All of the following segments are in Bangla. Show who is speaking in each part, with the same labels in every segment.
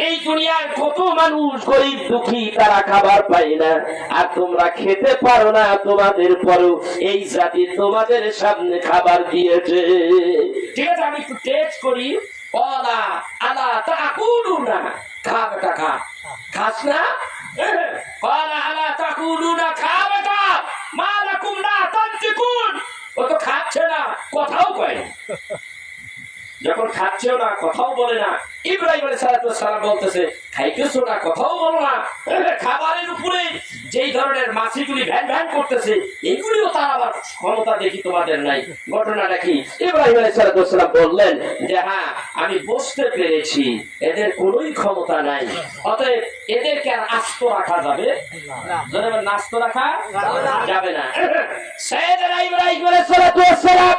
Speaker 1: এই দুনিয়ার কত মানুষ গরিব দুঃখী তারা খাবার পায় না, আর তোমরা খেতে পারো না, তোমাদের পরেও এই জাতি তোমাদের সামনে খাবার দিয়েছে। ঠিক আছে, আমি একটু টেস্ট করি। ওলা আলা তাকুলুনা, খা বেটা খা, খাস না? ওলা আলা তাকুলুনা, খা বেটা, মা লাকুম লা তানতিকুন। ও তো খাচ্ছে না, কথাও কয় না। যখন খাচ্ছেও না, কথাও বলে না, ইব্রাহিম আলাইহিস সালাম বলতেছে খাইতেছো না, কথাও বলো না, খাবারের উপরে যেই ধরনের মাছিগুলি ভ্যান ভ্যান করতেছে, এগুলিও তার আবার ক্ষমতা দেখি তোমাদের নাই। ঘটনাটা কি? ইব্রাহিম আলাইহিস সালাম বললেন যে হ্যাঁ, আমি বুঝতে পেরেছি এদের কোনোই ক্ষমতা নাই, অতএব এদেরকে আর আস্ত রাখা যাবে না। নাস্ত রাখা যাবে না। সাইয়েদনা ইব্রাহিম আলাইহিস সালাম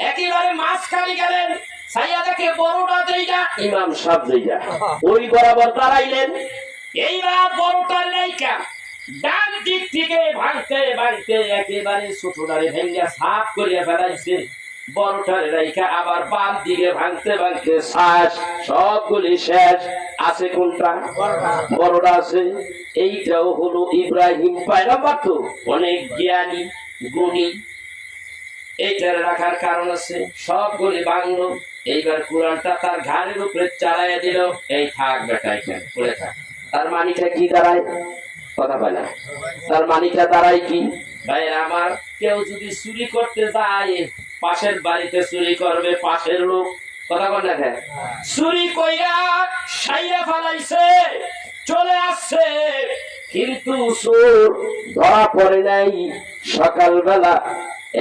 Speaker 1: একেবারে মাঝখানে গেলেন। সাইয়াদাকে বড়টা দেইয়া ইমাম সাহেব দেইয়া ওই বরাবর দাঁড়াইলেন। এইবার বড়টার লাইকা ডান দিক থেকে ভাঙতে ভাঙতে একেবারে ছোটটারে ভেঙ্গা সাফ করিয়া ফেলাইছে। বড়টার লাইকা আবার বাম দিকে ভাঙতে ভাঙতে শেষ, সবগুলি শেষ। আছে কোনটা? বড়টা আছে। এইটাও হলো ইব্রাহিম পয়গম্বর, তো অনেক জ্ঞানী গুণী, এইটার রাখার কারণ আছে। সবগুলি বাংলো। এইবার কোরআনটা তার ঘাড়ের উপরে চালাইয়া দিল। এই থাক বেটা, এখানে পড়ে থাক। তার মানিটা কি দাঁড়ায়? কথা বলে না। তার মানিটা দাঁড়ায় কি? ভাই আমার, কেউ যদি চুরি করতে যায়, পাশের বাড়িতে চুরি করবে পাশের লোক, কথা বল না, চুরি কইরা সাইরা ফেলাইছে, চলে আসছে, কিন্তু চোর ধরা পড়ে নাই। সকালবেলা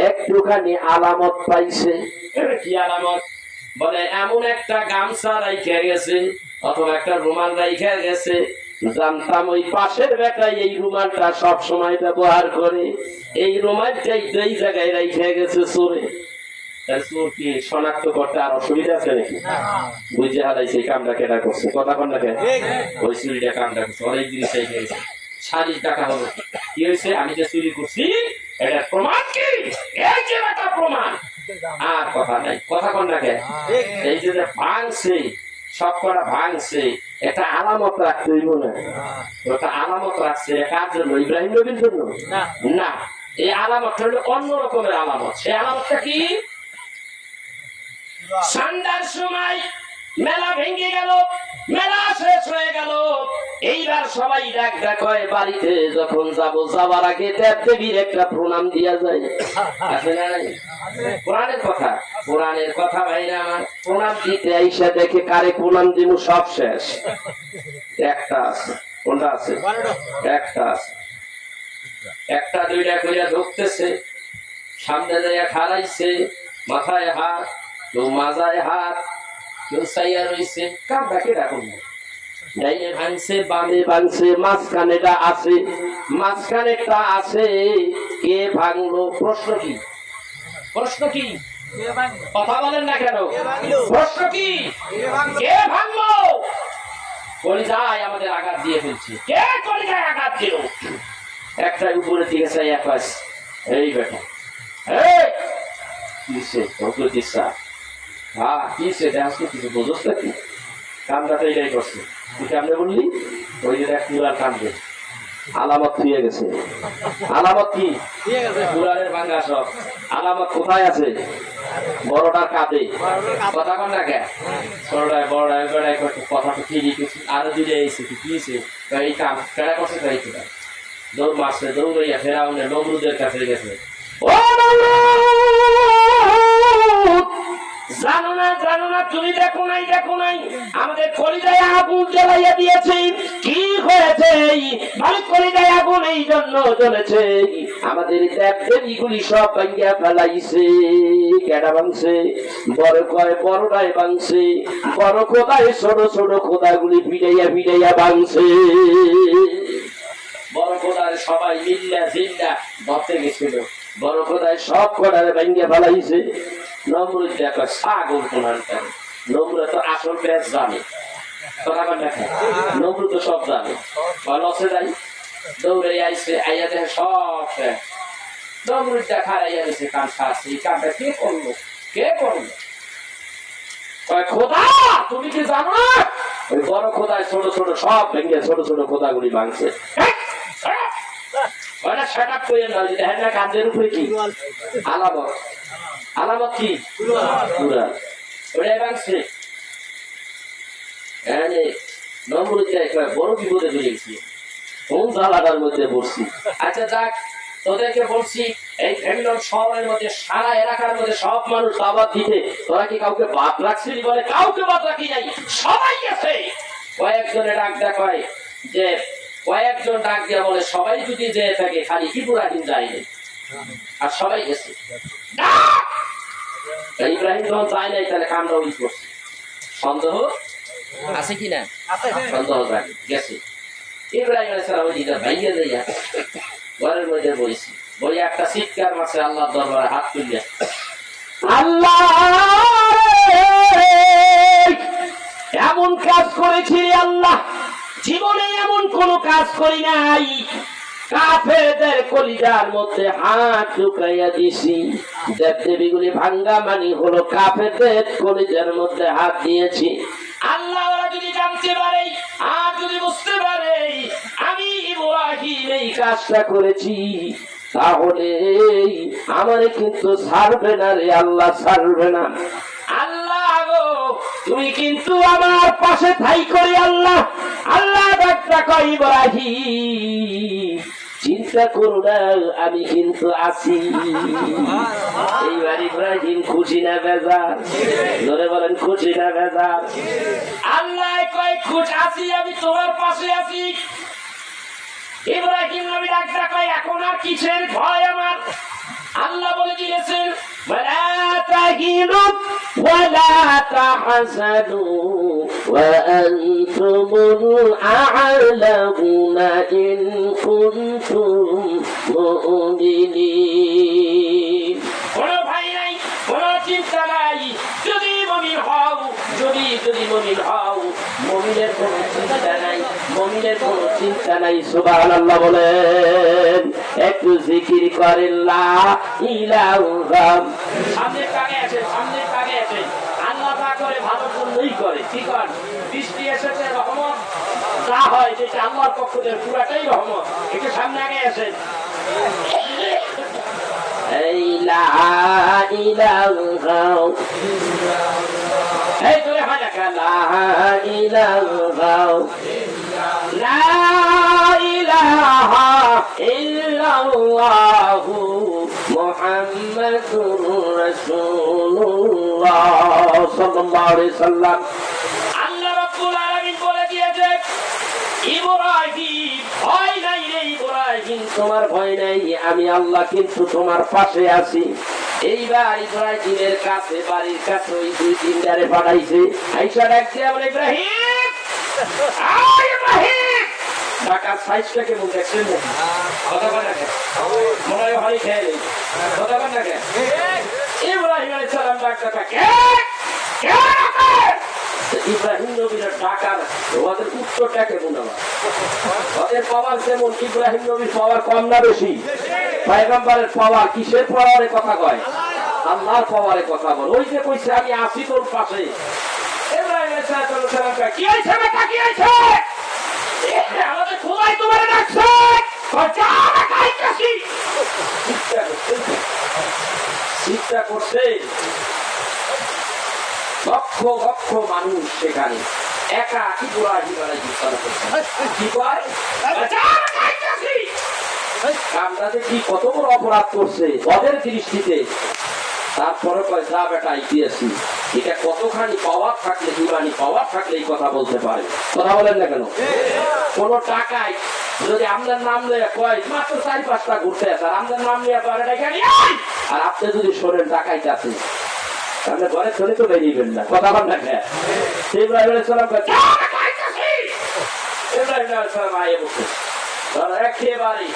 Speaker 1: একটুখানি আলামত পাইছে। কি আলামত? বলে এমন একটা গামছা রাইখা গেছে, অথবা একটা রুমাল রাইখা গেছে। জানতাম ওই পাশের বেটাই এই রুমালটা সব সময় ব্যবহার করে, এই রুমালটাই যেই জায়গায় রাইখা গেছে চোরে। চোর কি শনাক্ত করতে আর অসুবিধা আছে নাকি? বুঝে হারাইছে এই কামটা কেটা করছে। কথা কন না কেন? ওই চুরিটা কামটা করছে, অনেক জিনিস রেখে গেছে। 40 টাকা হবে। কি হয়েছে? আমি যে চুরি করছি এটা প্রমাণ কি? এই যে একটা প্রমাণ। আর কথা নাই। কথা কন না কেন? এই যে ভাঙছে, সব করা ভাঙছে, একটা আলামত রাখতে হইব না? ওটা আলামত রাখছে কার জন্য? ইব্রাহিম নবীর জন্য না। এই আলামতটা হলো অন্য রকমের আলামত। সেই আলামতটা কি? সন্ধ্যার সময় মেলা ভেঙে গেল, মেলা শেষ হয়ে গেল। এইবার সবাই ডাক ডাক হয়, বাড়িতে যখন যাবো যাবার আগে দেব দেবীর একটা প্রণাম দিয়া যায়। আছে না? কোরআনের কথা, কোরআনের কথা ভাইরা আমার। প্রণাম দিতে আইসা দেখে কারে প্রণাম দিব, সব শেষ। একটা আছে। কোনটা আছে? একটা আছে। একটা দুইটা করিয়া ঢুকতেছে, সামনে যাইয়া খাড়াইছে, মাথায় হাত, কেউ মাজায় হাত, কেউ চাইয়া রয়েছে। কার ডাকে ডাকুন না। ডাইনে ভাঙছে, বামে ভাঙছে, মাঝখানেটা আছে। মাঝখানেটা আছে, কে ভাঙলো? প্রশ্ন কি? প্রশ্ন কি? কথা বলেন না কেন? প্রশ্ন কি? কে ভাঙলো? কলিজায় আমাদের আঘাত দিয়ে ফেলছে। কে কলিজায় আঘাত দিল? একটা উপরে দিকে চাই এক পাশ। এই বেটা, এই কিসে দিচ্ছা? হ্যাঁ কিসে দেখো, কিছু বোঝস না কি? কামটা তো এটাই করছে। তুই কেমনে বললি? ওই যে দেখ কুলার কামবে, আলামত থুয়ে গেছে। আলামত কি? কুলারের ভাঙ্গা সব আলামত কোথায় আছে? বড়টার কাঁধে। কথা কন না কে? ছোটটায় বড়টায় বেড়াই করতে কথা তো ঠিকই কিছু আরো দিলে এসে কিছে এই কাম কেনা করছে তাই কি দৌড় মারছে, দৌড়াইয়া ফেরাউনের নমরুদের কাছে গেছে। ও জানো না, জানো না, তুমি দেখো নাই, দেখো নাই, আমাদের কলিজায় আগুন জ্বালাইয়া দিয়েছে। কি হয়েছে? মালিক কলিজায় আগুন এই জন্য জ্বলেছে, আমাদের দেবদেবীগুলি সব ভাঙিয়া ফেলাইছে। কেডা ভাঙছে? বড় কয় বড়টাই ভাঙছে, বড় খোদায় ছোট ছোট খোদাগুলি ভিড়াইয়া ভিড়াইয়া ভাঙছে। বড় খোদায় সবাই মিল্লা জিল্লা ধরতে গেছিল, বড় খোদায় সব কটারে ভাঙিয়া ফেলাইছে। নমরুদ দেখো ছাগল কোনটা, নমরুদ তো আসল পেঁচ জানে। নমরুদ তো সব জানে। লসে যাই দৌড়ে আইসে, আইয়া দেখে সব শেষ। নমরুদটা খারাইয়া গেছে, কান খাচ্ছে। এই কামটা কে করলো? কে করলো? খোদা তুমি কি জানো না ওই বড় খোদায় ছোট ছোট সব ভেঙে ছোট ছোট খোদাগুলি ভাঙছে। ওটা সেট আপ করে না, দেখেন না কাঁধের উপরে কি আলামত, আলামত কি পুরা ওটাই ভাঙছে। নমরুদ্দিন একবার বড় বিপদে চলে গেছি, কোন জ্বালাটার মধ্যে পড়ছি। আচ্ছা যাক, তোদেরকে বলছি এই ফ্যামিলির শহরের মধ্যে সারা এলাকার মধ্যে সব মানুষ দাওয়াত দিতে, তোরা কি কাউকে বাদ রাখছিলি? বলে কাউকে বাদ রাখি নাই, সবাই গেছে। কয়েকজনে ডাক দেখায় যে কয়েকজন ডাক দিয়া বলে সবাই যদি যেয়ে থাকে খালি ইব্রাহিম যায়নি, আর সবাই গেছে। ইব্রাহিম যখন যায় নাই তাহলে কামরা উইল করছে। সন্দেহ আছে কিনা? সন্দেহ যায় গেছে। ইব্রাহিম আলাইহিস সালাম ওই দিকে ভাইয়া যাইয়া ঘরের মধ্যে বলেছি, বলে একটা চিৎকার মাসে আল্লাহর দরবারে হাত তুলিয়া, আল্লাহ এমন কাজ করেছি আল্লাহ, জীবনে এমন কোন কাজ করি নাই। কাফেরদের কলিজার মধ্যে হাত ঢুকাইয়া দিছি। দেবদেবীগুলি ভাঙ্গা মানি হলো কাফেরদের কলিজার মধ্যে হাত দিয়েছি। আল্লাহ ওরা যদি জানতে পারে আর যদি বুঝতে পারে আমি ইব্রাহিম এই কাজটা করেছি, তাহলে আমারে কিন্তু ছাড়বে না রে আল্লাহ, ছাড়বে না। আল্লাহ গো তুমি কিন্তু আমার পাশে ঠাই করে আল্লাহ। আল্লাহ ডাক্তার কই ইব্রাহিম চিন্তা করো না, আমি কিন্তু আছি। এইবার ইব্রাহিম খুশি না বেজার? ধরে বলেন খুশি না বেজার? আল্লাহ কয় খুশ আছি, আমি তোমার পাশে আছি। ইব্রাহিম নবী ডাক্তার কয় এখন আর কিসের ভয় আমার? আল্লাহ বলে দিয়েছেন ولا تهنوا ولا تحزنوا وأنتم الأعلون إن كنتم مؤمنين। কোনো ভয় নাই, কোনো চিন্তা নাই, যদি মুমিন হও, যদি মুমিন হও, মুমিনের কোনো চিন্তা নাই, মুমিনের কোনো চিন্তা নাই। সুবহানাল্লাহ বলেন, একটু জিকির করেন লা ইলাহা ইল্লাল্লাহ। সামনে কাগে আছে, সামনে কাগে আছে, আল্লাহ পাক করে ভালোর জন্যই করে। ঠিক আছে, বৃষ্টি এসেছে রহমত, যা হয় যেটা আল্লাহর পক্ষ থেকে পুরাটাই রহমত। একটু সামনে আগে আসেন। এই লা ইলাহা ইল্লাল্লাহ, এই তোরে হাজাকা লা ইলাহা ইল্লাল্লাহ, লা ইলাহা ইল্লাল্লাহ মুহাম্মাদুর রাসূলুল্লাহ সাল্লাল্লাহু আলাইহি সাল্লাম। আল্লাহ রাব্বুল আলামিন বলে দিয়েছে ইব্রাহিম ভয় নাই রে ইব্রাহিম, তোমার ভয় নাই, আমি আল্লাহ কিন্তু তোমার পাশে আছি। এইবার ইব্রাহিমের কাছে বাড়ির কাছে ওই দুই তিনটারে পাঠাইছে। আইসা ডাকছে বলে ইব্রাহিম, আয় ইব্রাহিম। ঢাকার সাইজটা কেমন দেখছেন? কথা বলে না, মনে হয় হরি খেয়ে নেই, কথা বলে না। ইব্রাহিম আলাইহিস সালাম ডাকটা কে কে? ইব্রাহিম নবীর ডাকার ওদের উত্তরটা কেমন? ওদের পাওয়ার যেমন ইব্রাহিম নবীর পাওয়ার কম না বেশি? পয়গম্বরের পাওয়ার কিসের পাওয়ারে কথা কয়? আল্লাহর পাওয়ারে কথা বল। ওই যে কইছে আমি আছি তোর পাশে। ইব্রাহিম আলাইহিস সালাম কি হইছে বেটা, কি হইছে? আমাদের খোদাই তোমারে ডাকছে, যা না খাইতাছি। চিন্তা করছে লক্ষ লক্ষ মানুষ সেখানে, একা ইব্রাহিম আলাইহিস সালাম কি কয়? যা না খাইতাছি। কামরাতে কি কত বড় অপরাধ করছে ওদের দৃষ্টিতে। তারপরে কয় যা বেটা আইতেছি। এটা কতখানি পাওয়ার থাকলে, ইমানি পাওয়ার থাকলে এই কথা বলতে পারে। কথা বলেন না কেন? কোন টাকায় যদি আপনার নাম নিয়ে কয় মাত্র 4-5টা ঘুরতে আছে, আর আপনার নাম নিয়ে কয় আর আপনি যদি শোনেন টাকাইতে আছে, তাহলে ঘরে চলে তো বেরিয়েবেন না। কথা বল না কেন? ইব্রাহিম আলাইহিস সালাম কয় যা না খাইতাছি। ইব্রাহিম আলাইহিস সালাম আয়ে বসে একেবারে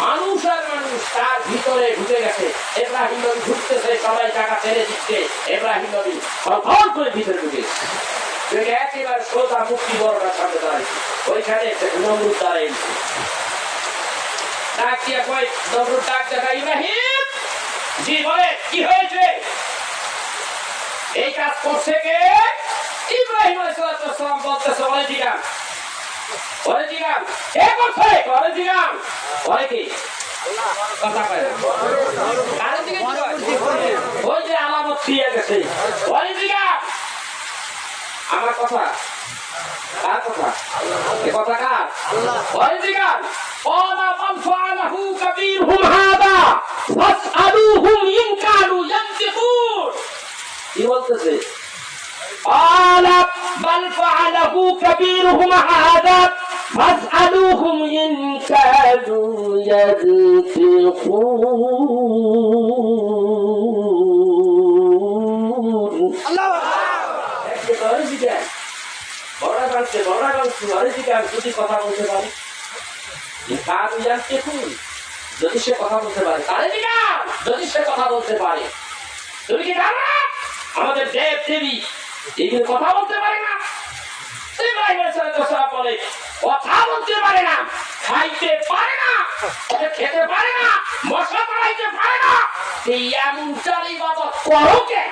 Speaker 1: মানুষ আর মানুষ তার ভিতরে ঢুকে গেছে। ইব্রাহিম নবী ঢুকতেছে, সবাই টাকা ছেড়ে দিচ্ছে। ইব্রাহিম নবী ফল করে ভিতরে ঢুকে একেবারে সোজা মুক্তি বড়টার সামনে দাঁড়াইছে। ওইখানে নমরুদ দাঁড়াইছে। ডাক দিয়া কয়, নমরুদ ডাক দেখা, ইব্রাহিম জি বলে কি হয়েছে? এই কাজ করছে কে? ইব্রাহিম আলাইহিস সালাম বলতেছে ওরে জিগান, ওরে জিগান, এ কথা ওরে জিগান, ওরে কি কথা কয় না, আরে জিগান ওই যে আলামত দিয়ে গেছে, ওরে জিগান আমার কথা কার কথা, এ কথা কার, ওরে জিগান ওয়ালা মান ফাআলাহু কাবীরহুম হাদা ফাসআলুহুম ইন কানু ইয়ানতিকুন। কি বলতেছে? ওয়ালা মান ফাআলাহু কাবীরহুম হাদা ফাসআলুহুম ইন কানু ইয়ানতিকুন। আল্লাহু আকবার। একটু করে জিগান বড় ঘরে জিগান যদি কথা বলতে পারে, যদি সে কথা বলতে পারে, যদি সে কথা বলতে পারে, তুমি কি জানো আমাদের দেব দেবী এগুলো কথা বলতে পারে না? বলে কথা বলতে পারে না, খাইতে পারে না, খেতে পারে না, মশলা বানাইতে পারে না, এই এমনটার ইবাদত করো কেন?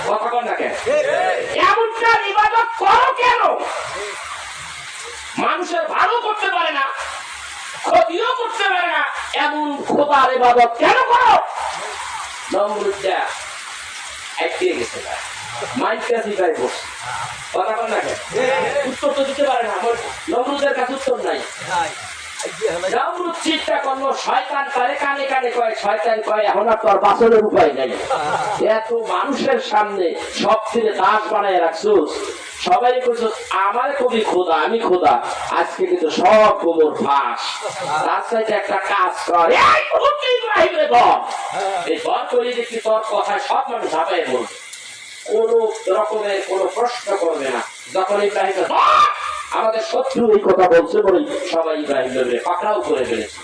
Speaker 1: কথা কর না কেন? এমনটার ইবাদত করো কেন? মানুষের ভালো করতে পারে না, ক্ষতিও করতে পারে না, এমন খোদার ইবাদত কেন করো? নমরুদটা একটিয়ে গেছে মাইকটা শিখাই বসে কথা কর না কেন? উত্তর তো দিতে পারে না, নমরুদের কাছে উত্তর নাই। নমরুদ চিন্তা করলো শয়তান তারে কানে কানে কয়, শয়তান কয় এখন আর তোর বাঁচনের উপায় নাই, এত মানুষের সামনে সব থেকে দাস বানায় রাখছোস, সবাই করছো আমার কবি খোদা, আমি খোদা, আজকে কিন্তু সব গোবর ফাঁস, তার সাথে একটা কাজ কর, এই বর করে দেখি তোর কথায় সব মানুষ ঝাঁপাই বলবে, কোন রকমের কোন প্রশ্ন করবে না। যখন ইব্রাহিম আমাদের শত্রু এই কথা বলছে বলে সবাই ইব্রাহিমের পাকড়াও করে ফেলেছে,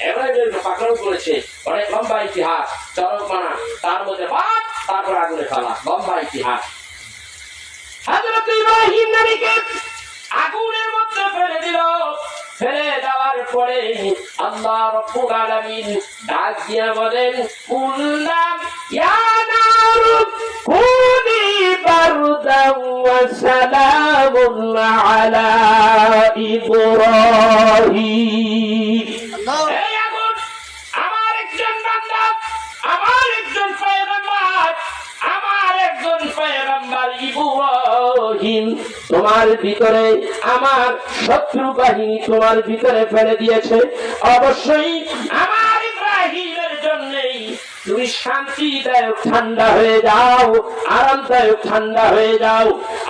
Speaker 1: ইব্রাহিমের পাকড়াও করেছে, অনেক লম্বা ইতিহাস, চরক মানা, তার মধ্যে বাদ, তারপর আগুনে ফেলা, লম্বা ইতিহাস। হযরত ইব্রাহিম নবীকে আগুনের মধ্যে ফেলে দিল, ফেলে দেওয়ার পরে আল্লাহ রাব্বুল আলামিন ডাক দিয়ে বলেন কুল্লাম ইয়া নারু কুনি বারদান ওয়া সালামুন আলা ইব্রাহিম। এই আগুন আমার একজন বান্দা, আমার একজন পয়গম্বর, আমার একজন পয়গম্বর ইব্রাহিম, তোমার ভিতরে আমার শত্রু বাহিনী তোমার ভিতরে ফেলে দিয়েছে, অবশ্যই আমার ইব্রাহিমের জন্যই তুমি শান্তিদায়ক ঠান্ডা হয়ে যাও, আরামদায়ক ঠান্ডা হয়ে যাও।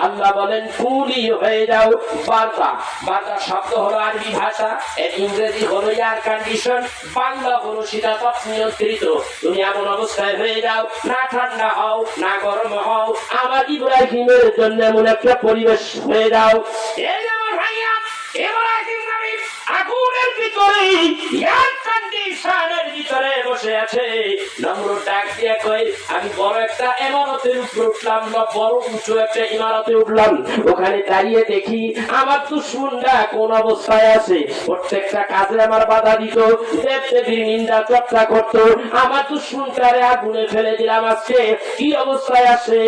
Speaker 1: আল্লাহ বলেন কুলি হয়ে যাও। বার্তা, বার্তা শব্দ হলো আরবি ভাষা, এর ইংরেজি হলো এয়ার কন্ডিশন, বাংলা হলো শীতাতপ নিয়ন্ত্রিত। তুমি এমন অবস্থায় হয়ে যাও, না ঠান্ডা হও না গরম হও, আমার ইব্রাহিমের জন্য এমন একটা পরিবেশ হয়ে যাও। এই আমার ভাইয়া ইব্রাহিম নবী আগুনের ভিতরে এয়ার কন্ডিশনের ভিতরে বসে আছে। নমরুদ ডাক দিয়ে কয় আমি বড় একটা ইমারতের উপরে উঠলাম, না বড় উঁচু একটা ইমারতে উঠলাম, ওখানে দাঁড়িয়ে দেখি আমার দুশমনরা কোন অবস্থায় আছে, প্রত্যেকটা কাজে আমার বাধা দিত, দেব দেবীর নিন্দা চর্চা করতো, আমার দুশমনটারে আগুনে ফেলে দিলাম, আজকে কি অবস্থায় আছে,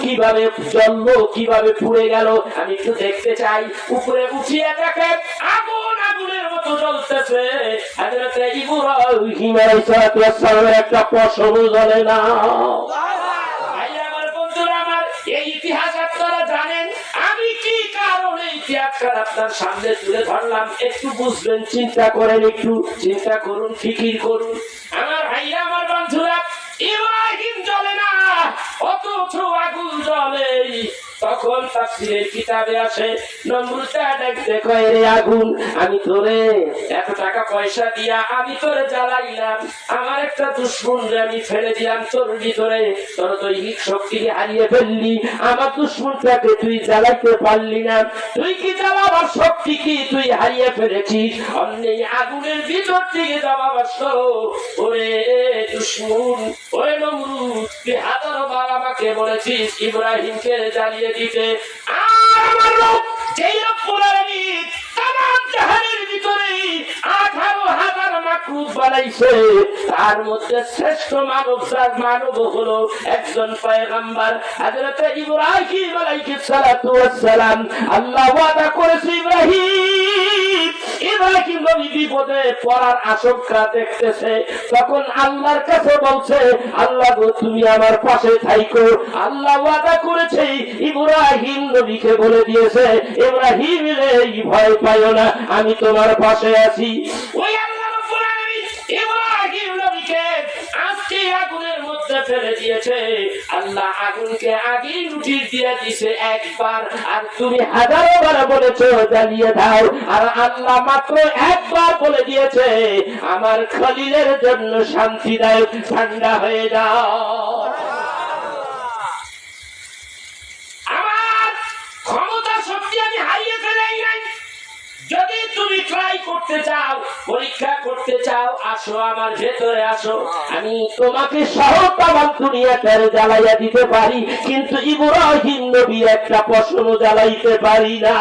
Speaker 1: কিভাবে জ্বললো, কিভাবে পুড়ে গেল, আমি একটু দেখতে চাই। উপরে উঠিয়ে দেখে আগুন আগুনের মতো জ্বলতেছে, হযরত ইব্রাহিম আলাইহিস সালামের একটা পশমও জ্বলে না। আমার বন্ধুরা আমার, এই ইতিহাস আপনারা জানেন, আমি কি কারণে ইতিহাসটা আপনার সামনে তুলে ধরলাম একটু বুঝবেন, চিন্তা করেন, একটু চিন্তা করুন, ফিকির করুন। আমার ভাইরা আমার বন্ধুরা, ইব্রাহিম জ্বলে না অথচ আগুন জ্বলে। তখন তাফসীরের কিতাবে আসে নমরুদা দেখতে কয় রে আগুন, আমি তোরে এত টাকা পয়সা দিয়া আমি তোরে জ্বালাইলাম, আমার একটা দুশমনরে আমি ফেলে দিলাম তোর ভিতরে, তোর দৈহিক শক্তি হারিয়ে ফেললি, আমার দুশমনটাকে তুই জ্বালাইতে পারলি না, তুই কি জ্বালাবার শক্তি কি তুই হারিয়ে ফেলেছিস, অন্যই আগুনের ভিতর থেকে জ্বালাবাস। ওরে দুশমন, ওরে নমরুদ, তুই হাজারো বার আমাকে বলেছিস ইব্রাহিমকে জ্বালিয়ে দিতে, আর আমার লোক যেই রব্বুল আলামিন তামাম জাহানের ভিতরে 18,000 মাকরুব বানাইছে, তার মধ্যে শ্রেষ্ঠ মানব হলো একজন পয়গম্বর হযরত ইব্রাহিম আলাইহিস সালাতু ওয়াস সালাম। আল্লাহ ওয়াদা করেছে ইব্রাহিম নবী বিপদে পড়ার আশঙ্কা দেখতেছে, তখন আল্লাহর কাছে বলছে, আল্লাহ গো তুমি আমার পাশে থাইকো। আল্লাহ ওয়াদা করেছে, ইব্রাহিম নবীকে বলে দিয়েছে, ইব্রাহিম রে ভয় পাইও না, আমি তোমার পাশে আছি। ওই আল্লাহ রাব্বুল আলামিন ইব্রাহিম নবীকে আজকে আগুনের মধ্যে ফেলে দিয়েছে। আল্লাহ আগুনকে আগেই নোটিশ দিয়ে দিয়েছে একবার, আর তুমি হাজারো বার বলেছো জ্বালিয়ে দাও, আর আল্লাহ মাত্র একবার বলে দিয়েছে আমার খলিলের জন্য শান্তিদায়ক ঠান্ডা হয়ে যাও। আমার ক্ষমতা শক্তি আমি হারিয়ে ফেলাই নাই। যদি তুমি ট্রাই করতে চাও, পরীক্ষা করতে চাও, আসো আমার ভেতরে আসো, আমি তোমাকে সহ তামাম দুনিয়াটার জ্বালাইয়া দিতে পারি, কিন্তু ইব্রাহিম নবী একটা পশম জ্বালাইতে পারি না।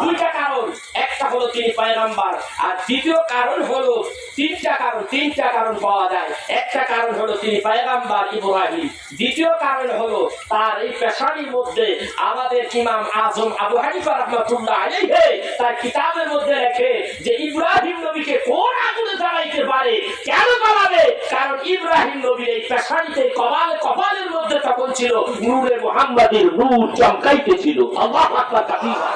Speaker 1: দুইটা কারণ, একটা হলো তিনি পয়গম্বর, আর দ্বিতীয় কারণ হলো তিনটা কারণ পাওয়া যায়। একটা কারণ হলো তিনি পয়গম্বর ইব্রাহিম, দ্বিতীয় কারণ হলো তার এই পেশানির মধ্যে আমাদের ইমাম আজম আবু হানিফা রাহমাতুল্লাহ আলাইহি তার কিতাবের মধ্যে লেখে যে ইব্রাহিম নবীকে কোন আগুনে জ্বালাইতে পারে, কেন জ্বালাবে? কারণ ইব্রাহিম নবীর এই পেশানিতে কপালের মধ্যে তখন ছিল নূরে মুহাম্মাদের নূর চমকাইতেছিল। আল্লাহু আকবার কাবীরা।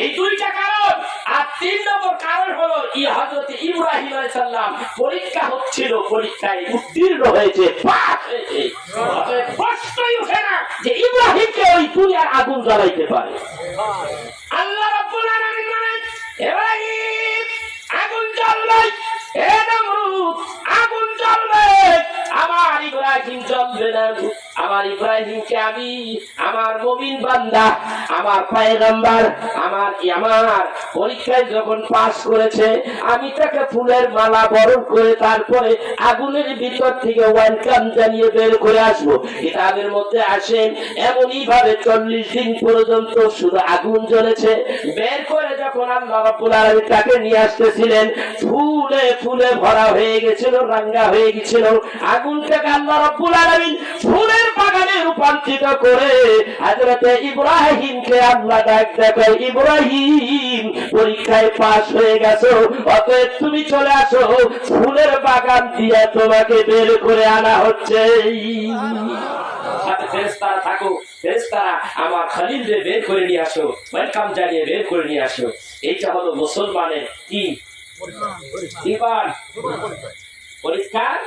Speaker 1: এই দুইটা কারণ। আর তিন নম্বর কারণ হলো হযরত ইব্রাহিম আলাইহিস সালাম পরীক্ষা হচ্ছিল, পরীক্ষায় উত্তীর্ণ হয়েছে, পাস হয়েছে। প্রশ্নই ওঠে না যে ইব্রাহিমকে ওই দুনিয়ার আগুন জ্বালাইতে পারে। আল্লাহ রাব্বুল আলামিন বলেন, ইব্রাহিম আগুন জ্বলবে, হে নমরুদ আগুন জ্বলবে, আমার ইব্রাহিম জ্বলবে না। আমার ইব্রাহিমকে আমি আমার মুমিন বান্দা, আমার পয়গম্বর, আমার পরীক্ষায় যখন পাস করেছে, আমি তাকে ফুলের মালা বরণ করে তারপরে আগুনের ভিতর থেকে ওয়েলকাম জানিয়ে বের করে আসবো। কিতাবের মধ্যে আসেন এমনই ভাবে 40 দিন পর্যন্ত শুধু আগুন জ্বলেছে। বের করে যখন আল্লাহ রাব্বুল আলামিন তাকে নিয়ে আসতেছিলেন, ফুলে ফুলে ভরা হয়ে গেছিল, রাঙ্গা হয়ে গেছিল। আগুনটাকে আল্লাহ রাব্বুল আলামিন ফুলের বাগানে রূপান্তরিত করে হযরত ইব্রাহিমকে আল্লাহ ডাক দেয়, ইব্রাহিম পরীক্ষায় পাস হয়ে গেছো, অতএব তুমি চলে আসো, ফুলের বাগান দিয়ে তোমাকে বের করে আনা হচ্ছে। ফেরেশতারা থাকো, ফেরেশতারা আমার খলিলকে বের করে নিয়ে আসো, ওয়েলকাম জানিয়ে বের করে নিয়ে আসো। এইটা হলো মুসলমানের কি ইমান, পরীক্ষার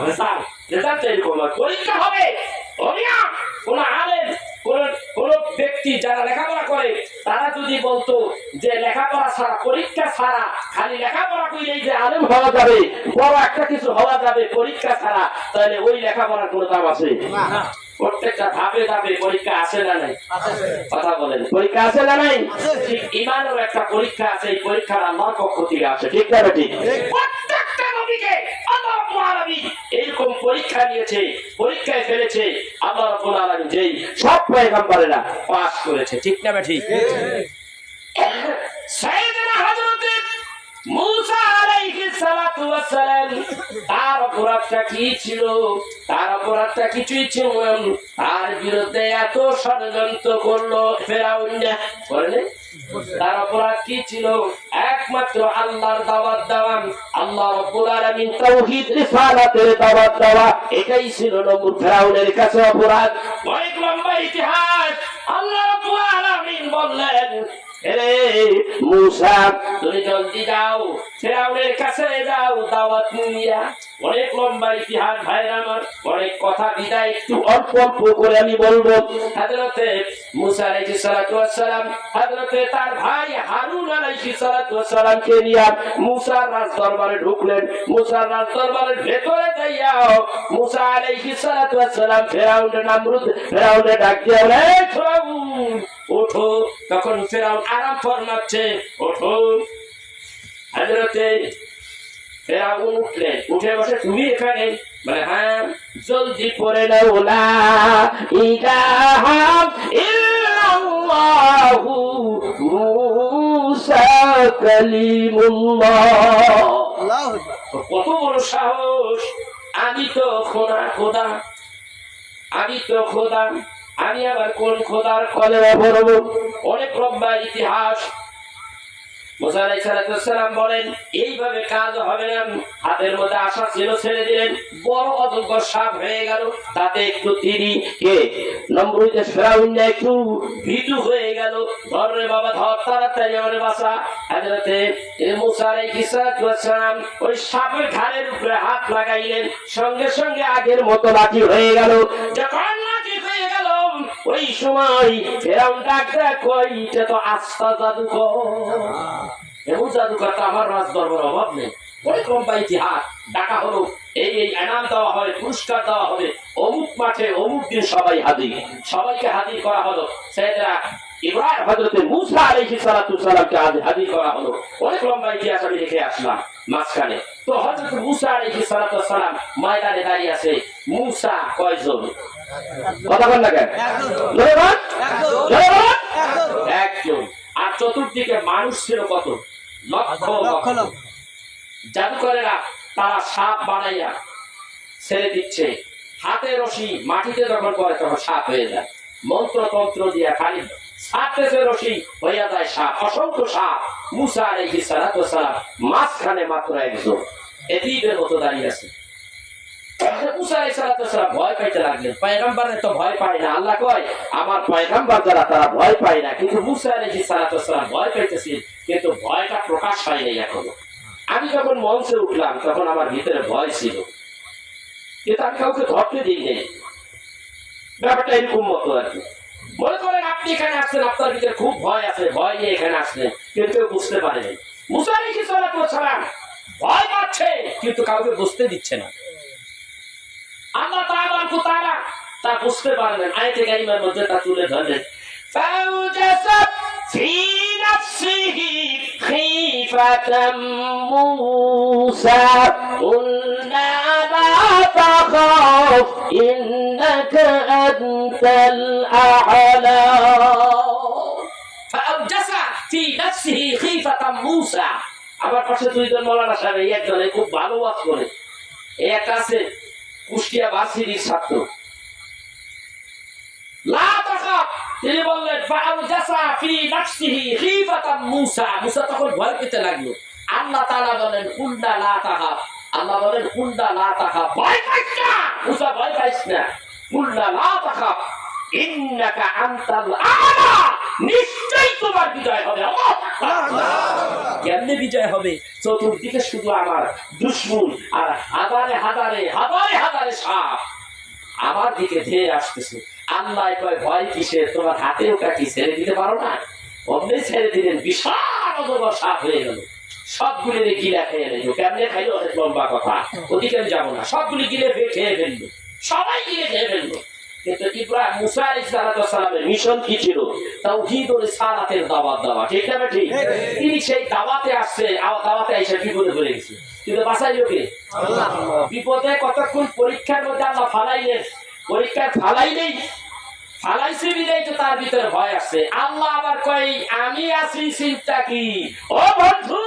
Speaker 1: রেজাল্ট। রেজাল্ট এরকম পরীক্ষা হবে। কোন আলেম, কোন ব্যক্তি যারা লেখাপড়া করে, তারা যদি বলতো যে লেখাপড়া ছাড়া, পরীক্ষা ছাড়া, খালি লেখাপড়া করলেই যে আলেম হওয়া যাবে, বড় একটা কিছু হওয়া যাবে পরীক্ষা ছাড়া, তাহলে ওই লেখাপড়ার কোনো দাম আছে? প্রত্যেকটা ধাপে ধাপে পরীক্ষা আছে না নাই? কথা বলেন, পরীক্ষা আছে না নাই? ঠিক ইমানেরও একটা পরীক্ষা আছে, এই পরীক্ষার আল্লাহর পক্ষ থেকে আছে। ঠিক না ঠিক? প্রত্যেকটা নবীকে আল্লাহ রাব্বুল আলামিন এরকম পরীক্ষা নিয়েছে, পরীক্ষায় ফেলেছে আল্লাহ রাব্বুল আলামিন, যেই সব পয়গম্বরেরা পাস করেছে। ঠিক না ঠিক? সাইয়েদনা হযরত মুসা আলাইহিস সালাতু ওয়াস সালাম, তার অপরাধটা কি ছিল? তার অপরাধটা কিছুই ছিল না। তার বিরুদ্ধে এত ষড়যন্ত্র করলো ফেরাউন, করেনি? তার অপরাধ কি ছিল? একমাত্র আল্লাহর দাওয়াত দেওয়া, আল্লাহ রাব্বুল আলামিন তাওহীদ রিসালাতের দাওয়াত দেওয়া, এটাই ছিল নমরুদ ফেরাউনের কাছে অপরাধ। অনেক লম্বা ইতিহাস। আল্লাহ রাব্বুল আলামিন বললেন, হে মুসা তুমি জলদি যাও, ফেরাউনের কাছে যাও দাওয়াত নিয়া। অনেক লম্বা ইতিহাস ভাইরা আমার, অনেক কথা বিদায় একটু অল্প অল্প করে আমি বলবো। হযরতে মুসা আলাইহিস সালাতু ওয়াস সালাম হযরতে তার ভাই হারুন আলাইহিস সালাতু ওয়াস সালামকে নিয়ে মুসার রাজ দরবারে ঢুকলেন। মুসার রাজ দরবারের ভেতরে যাইয়া মুসা আলাইহিস সালাতু ওয়াস সালাম ফেরাউনকে ডাক দিয়ে বলে, ফেরাউন ওঠো। তখন ফেরাউন আরাম ফরমাচ্ছে, ওঠো। হযরতে ফেরাউন উঠলেন, উঠে বসে, তুমি এখানে? বলে হ্যাঁ। জলদি পড়ে নাও, লা ইলাহা ইল্লাল্লাহু মুসা কালিমুল্লাহ। কত বড় সাহস! আমি তো খোদা, আমি তো খোদা, আমি আবার কোন খোদার কলেমা পড়ব? অনেক লম্বা ইতিহাস। মুসা আলাইহিস সালাম বলেন এইভাবে কাজ হবে না। হাতের মধ্যে আশা ছিল, ছেড়ে দিলেন, বড় অযোগ্য সাপ হয়ে গেল। তাতে একটু তিনি কে নমরুদের ফেরাউন একটু ভীতু হয়ে গেল। ধর রে বাবা ধর, তাড়াতাড়ি আমারে বাঁচা। হযরতে মুসা আলাইহিস সালাম ওই সাপের ঘাড়ের উপরে হাত লাগাইলেন, সঙ্গে সঙ্গে আগের মতো লাঠি হয়ে গেল। যখন লাঠি হয়ে গেল ওই সময় ফেরাউন ডাকটা কই, এটা তো আস্থা জাদুকর। এমন জাদুকর তো আমার রাজ দরবার অভাব নেই। অনেক লম্বা ইতিহাস। ডাকা হলো, এই এই এনাম দেওয়া হবে, পুরস্কার দেওয়া হবে, অমুক মাঠে অমুক দিন সবাই হাজির। সবাইকে হাজির করা হলো। সাইয়েদনা ইব্রাহিম হযরতে মুসা আলাইহিস সালামকে হাজির করা হলো। অনেক লম্বা ইতিহাস আমি রেখে আসলাম মাঝখানে। তো হযরত মুসা আলাইহিস সালাম ময়দানে দাঁড়িয়ে আছে। মুসা কয়জন? কথা বল না কেন? একজন। আর চতুর্দিকে মানুষ ছিল কত? লক্ষ লক্ষ। জাদুকরেরা তারা সাপ বানাইয়া ছেড়ে দিচ্ছে। হাতে রশি মাটিতে যখন করে তখন সাপ হয়ে যায়। মন্ত্র তন্ত্র দিয়া খালি ছাড়তেছে, রশি হইয়া যায় সাপ। অসংখ্য সাপ। মুসা আলাইহিস সালাম মাঝখানে মাত্র একজন এদিকের মতো দাঁড়িয়ে আছে। মুসা আলাইহিস সালাম ভয় পাইতে লাগলেন। পয়গম্বরে তো ভয় পায় না। আল্লাহ কয় আমার পয়গম্বর যারা তারা ভয় পায় না, কিন্তু মুসা আলাইহিস সালাম ভয় পাইতেছেন, কিন্তু ভয়টা প্রকাশ পায় নাই এখনো। আমি যখন মঞ্চে উঠলাম তখন আমার ভিতরে ভয় ছিল, কিন্তু আমি কাউকে ধরতে দিই নেই। ব্যাপারটা এরকম মতো আর কি। মনে করেন আপনি এখানে আসছেন, আপনার ভিতরে খুব ভয় আছে, ভয় নিয়ে এখানে আসলেন, কিন্তু কেউ বুঝতে পারেনি। মুসা আলাইহিস সালাম ভয় পাচ্ছে, কিন্তু কাউকে বুঝতে দিচ্ছে না। আল্লাহ তাআলা তা বুঝতে পারলেন। আয়াতে কারিমার মধ্যে তা তুলে ধরলেন। ফাওজাসা ফি নাফসিহি খিফাতাম মুসা কুলনা লা তাখাফ ইন্নাকা আনতাল আ'লা। ফাওজাসা ফি নাফসিহি খিফাতাম মুসা। আবার পাশে দুইজন মাওলানা সাহেব, একজনে খুব ভালো ওয়াজ করে, এক আছে কুষ্টিয়া ভার্সিটির ছাত্র। তিনি বললেন মুসা তখন ভয় পেতে লাগলো। আল্লাহ তাআলা বলেন কুল্লা লা তাখাফ। আল্লাহ বলেন কুল্লা লা তাখাফ, ভয় পাইস না মুসা, ভয় পাইস না। কুল্লা লা তাখাফ ইন্নাকা আনতাল আ'লা, নিশ্চয়ই তোমার বিজয় হবে। কেমনে বিজয় হবে? চতুর্দিকে শুধু আমার দুশমন আর হাজারে হাজারে হাজারে হাজারে সাপ আমার দিকে ধেয়ে আসতেছে। আল্লাহ কয় ভয় কিসের? তোমার হাতে ওটা কি ছেড়ে দিতে পারো না? অমনি ছেড়ে দিলেন, বিশাল অজগর সাপ হয়ে গেল। সবগুলি গিলা খেয়ে নিল। কেমনে খাইলো অনেক লম্বা কথা, ওদিকে আমি যাবো না। সবগুলি গিলে খেয়ে ফেললো, সবাই গিলে খেয়ে ফেললো। কিন্তু ইব্রাহিম মুসা আলাইহিস সালামের মিশন কি ছিল? তাওহীদ ও রিসালাতের দাওয়াত দেওয়া। ঠিক না ঠিক? তিনি সেই দাওয়াতে আসছে, দাওয়াতে এসে বিপদে পড়ে গেছে, কিন্তু বাঁচাইলো কে? আল্লাহ। বিপদে কতক্ষণ পরীক্ষার মধ্যে আল্লাহ ফালাইলেন, পরীক্ষায় ফালাইলেই ফালাইছে বিদায় তো তার ভিতরে ভয় আসছে। আল্লাহ আবার কয় আমি আছি, চিন্তা কি? ও বন্ধু,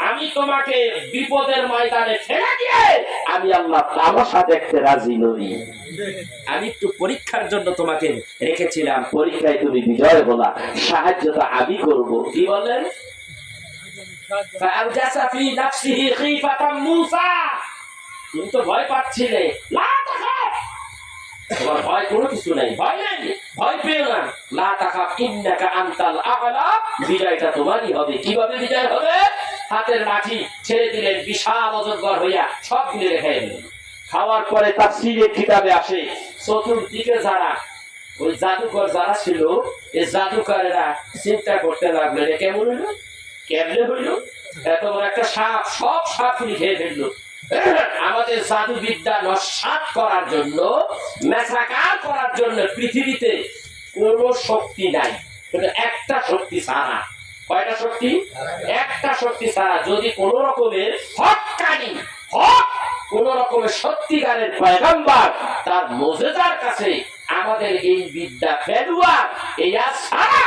Speaker 1: আমি তোমাকে বিপদের ময়দানে ফেলে দিয়ে আমি আল্লাহ তামাশা দেখতে রাজি নই। আমি একটু পরীক্ষার জন্য তোমাকে রেখেছিলাম, পরীক্ষায় তুমি বিজয় হলা, সাহায্য তো আমি করবো। কি বলেন? ফাআওজাসা ফি নাফসিহি খিফাতাম মুসা। তুমি তো ভয় পাচ্ছিলে, লা তাখাফ, তোমার ভয় কোনো কিছু নাই, ভয় নেই, ভয় পেও না। লা তাখাফ ইন্নাকা আনতাল আ'লা, বিজয়টা তোমারই হবে। কিভাবে বিজয় হবে? হাতের লাঠি ছেড়ে দিলেন, বিশাল অজগর হইয়া সবগুলি রেখে দিলেন। খাওয়ার পরে তাফসীরের কিতাবে আসে, চতুর্দিকে যারা ওই জাদুকর যারা ছিল, এই জাদুকরেরা চিন্তা করতে লাগলো, এটা কেমন হইল, কেমনে হইল? এত বড় একটা সাপ, সব সাপগুলি খেয়ে ফেললো। আমাদের জাদুবিদ্যা নস্যাৎ করার জন্য, মেসাকার করার জন্য পৃথিবীতে কোন শক্তি নাই, একটা শক্তি ছাড়া। কয়টা শক্তি? একটা শক্তি ছাড়া। যদি কোন রকমের হক্কানি হক, কোন রকমের সত্যিকারের পয়গম্বর তার মুজিজার কাছে আমাদের এই বিদ্যা ফেলুয়া এই ছাড়া,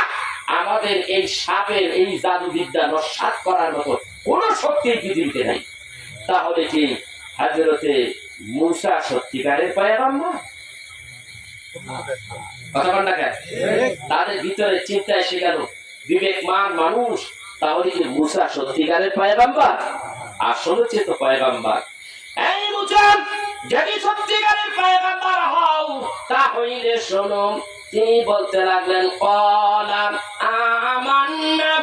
Speaker 1: আমাদের এই সাপের এই জাদুবিদ্যা নস্যাৎ করার মতো কোন শক্তি পৃথিবীতে নাই। তাহলে কি হযরতে মূসা সত্যিকারের পয়গম্বর? কথা বল না কেন? তাদের ভিতরে চিন্তা এসে গেল, বিবেকমান মানুষ, তাহলে কি মূসা সত্যিকারের পয়গম্বর? আসলে সে তো পয়গম্বর। এই মূসা যদি সত্যিকারের পয়গম্বর হও, তাহলে শোনো, তিনি বলতে লাগলেন ক্বালা আমান্না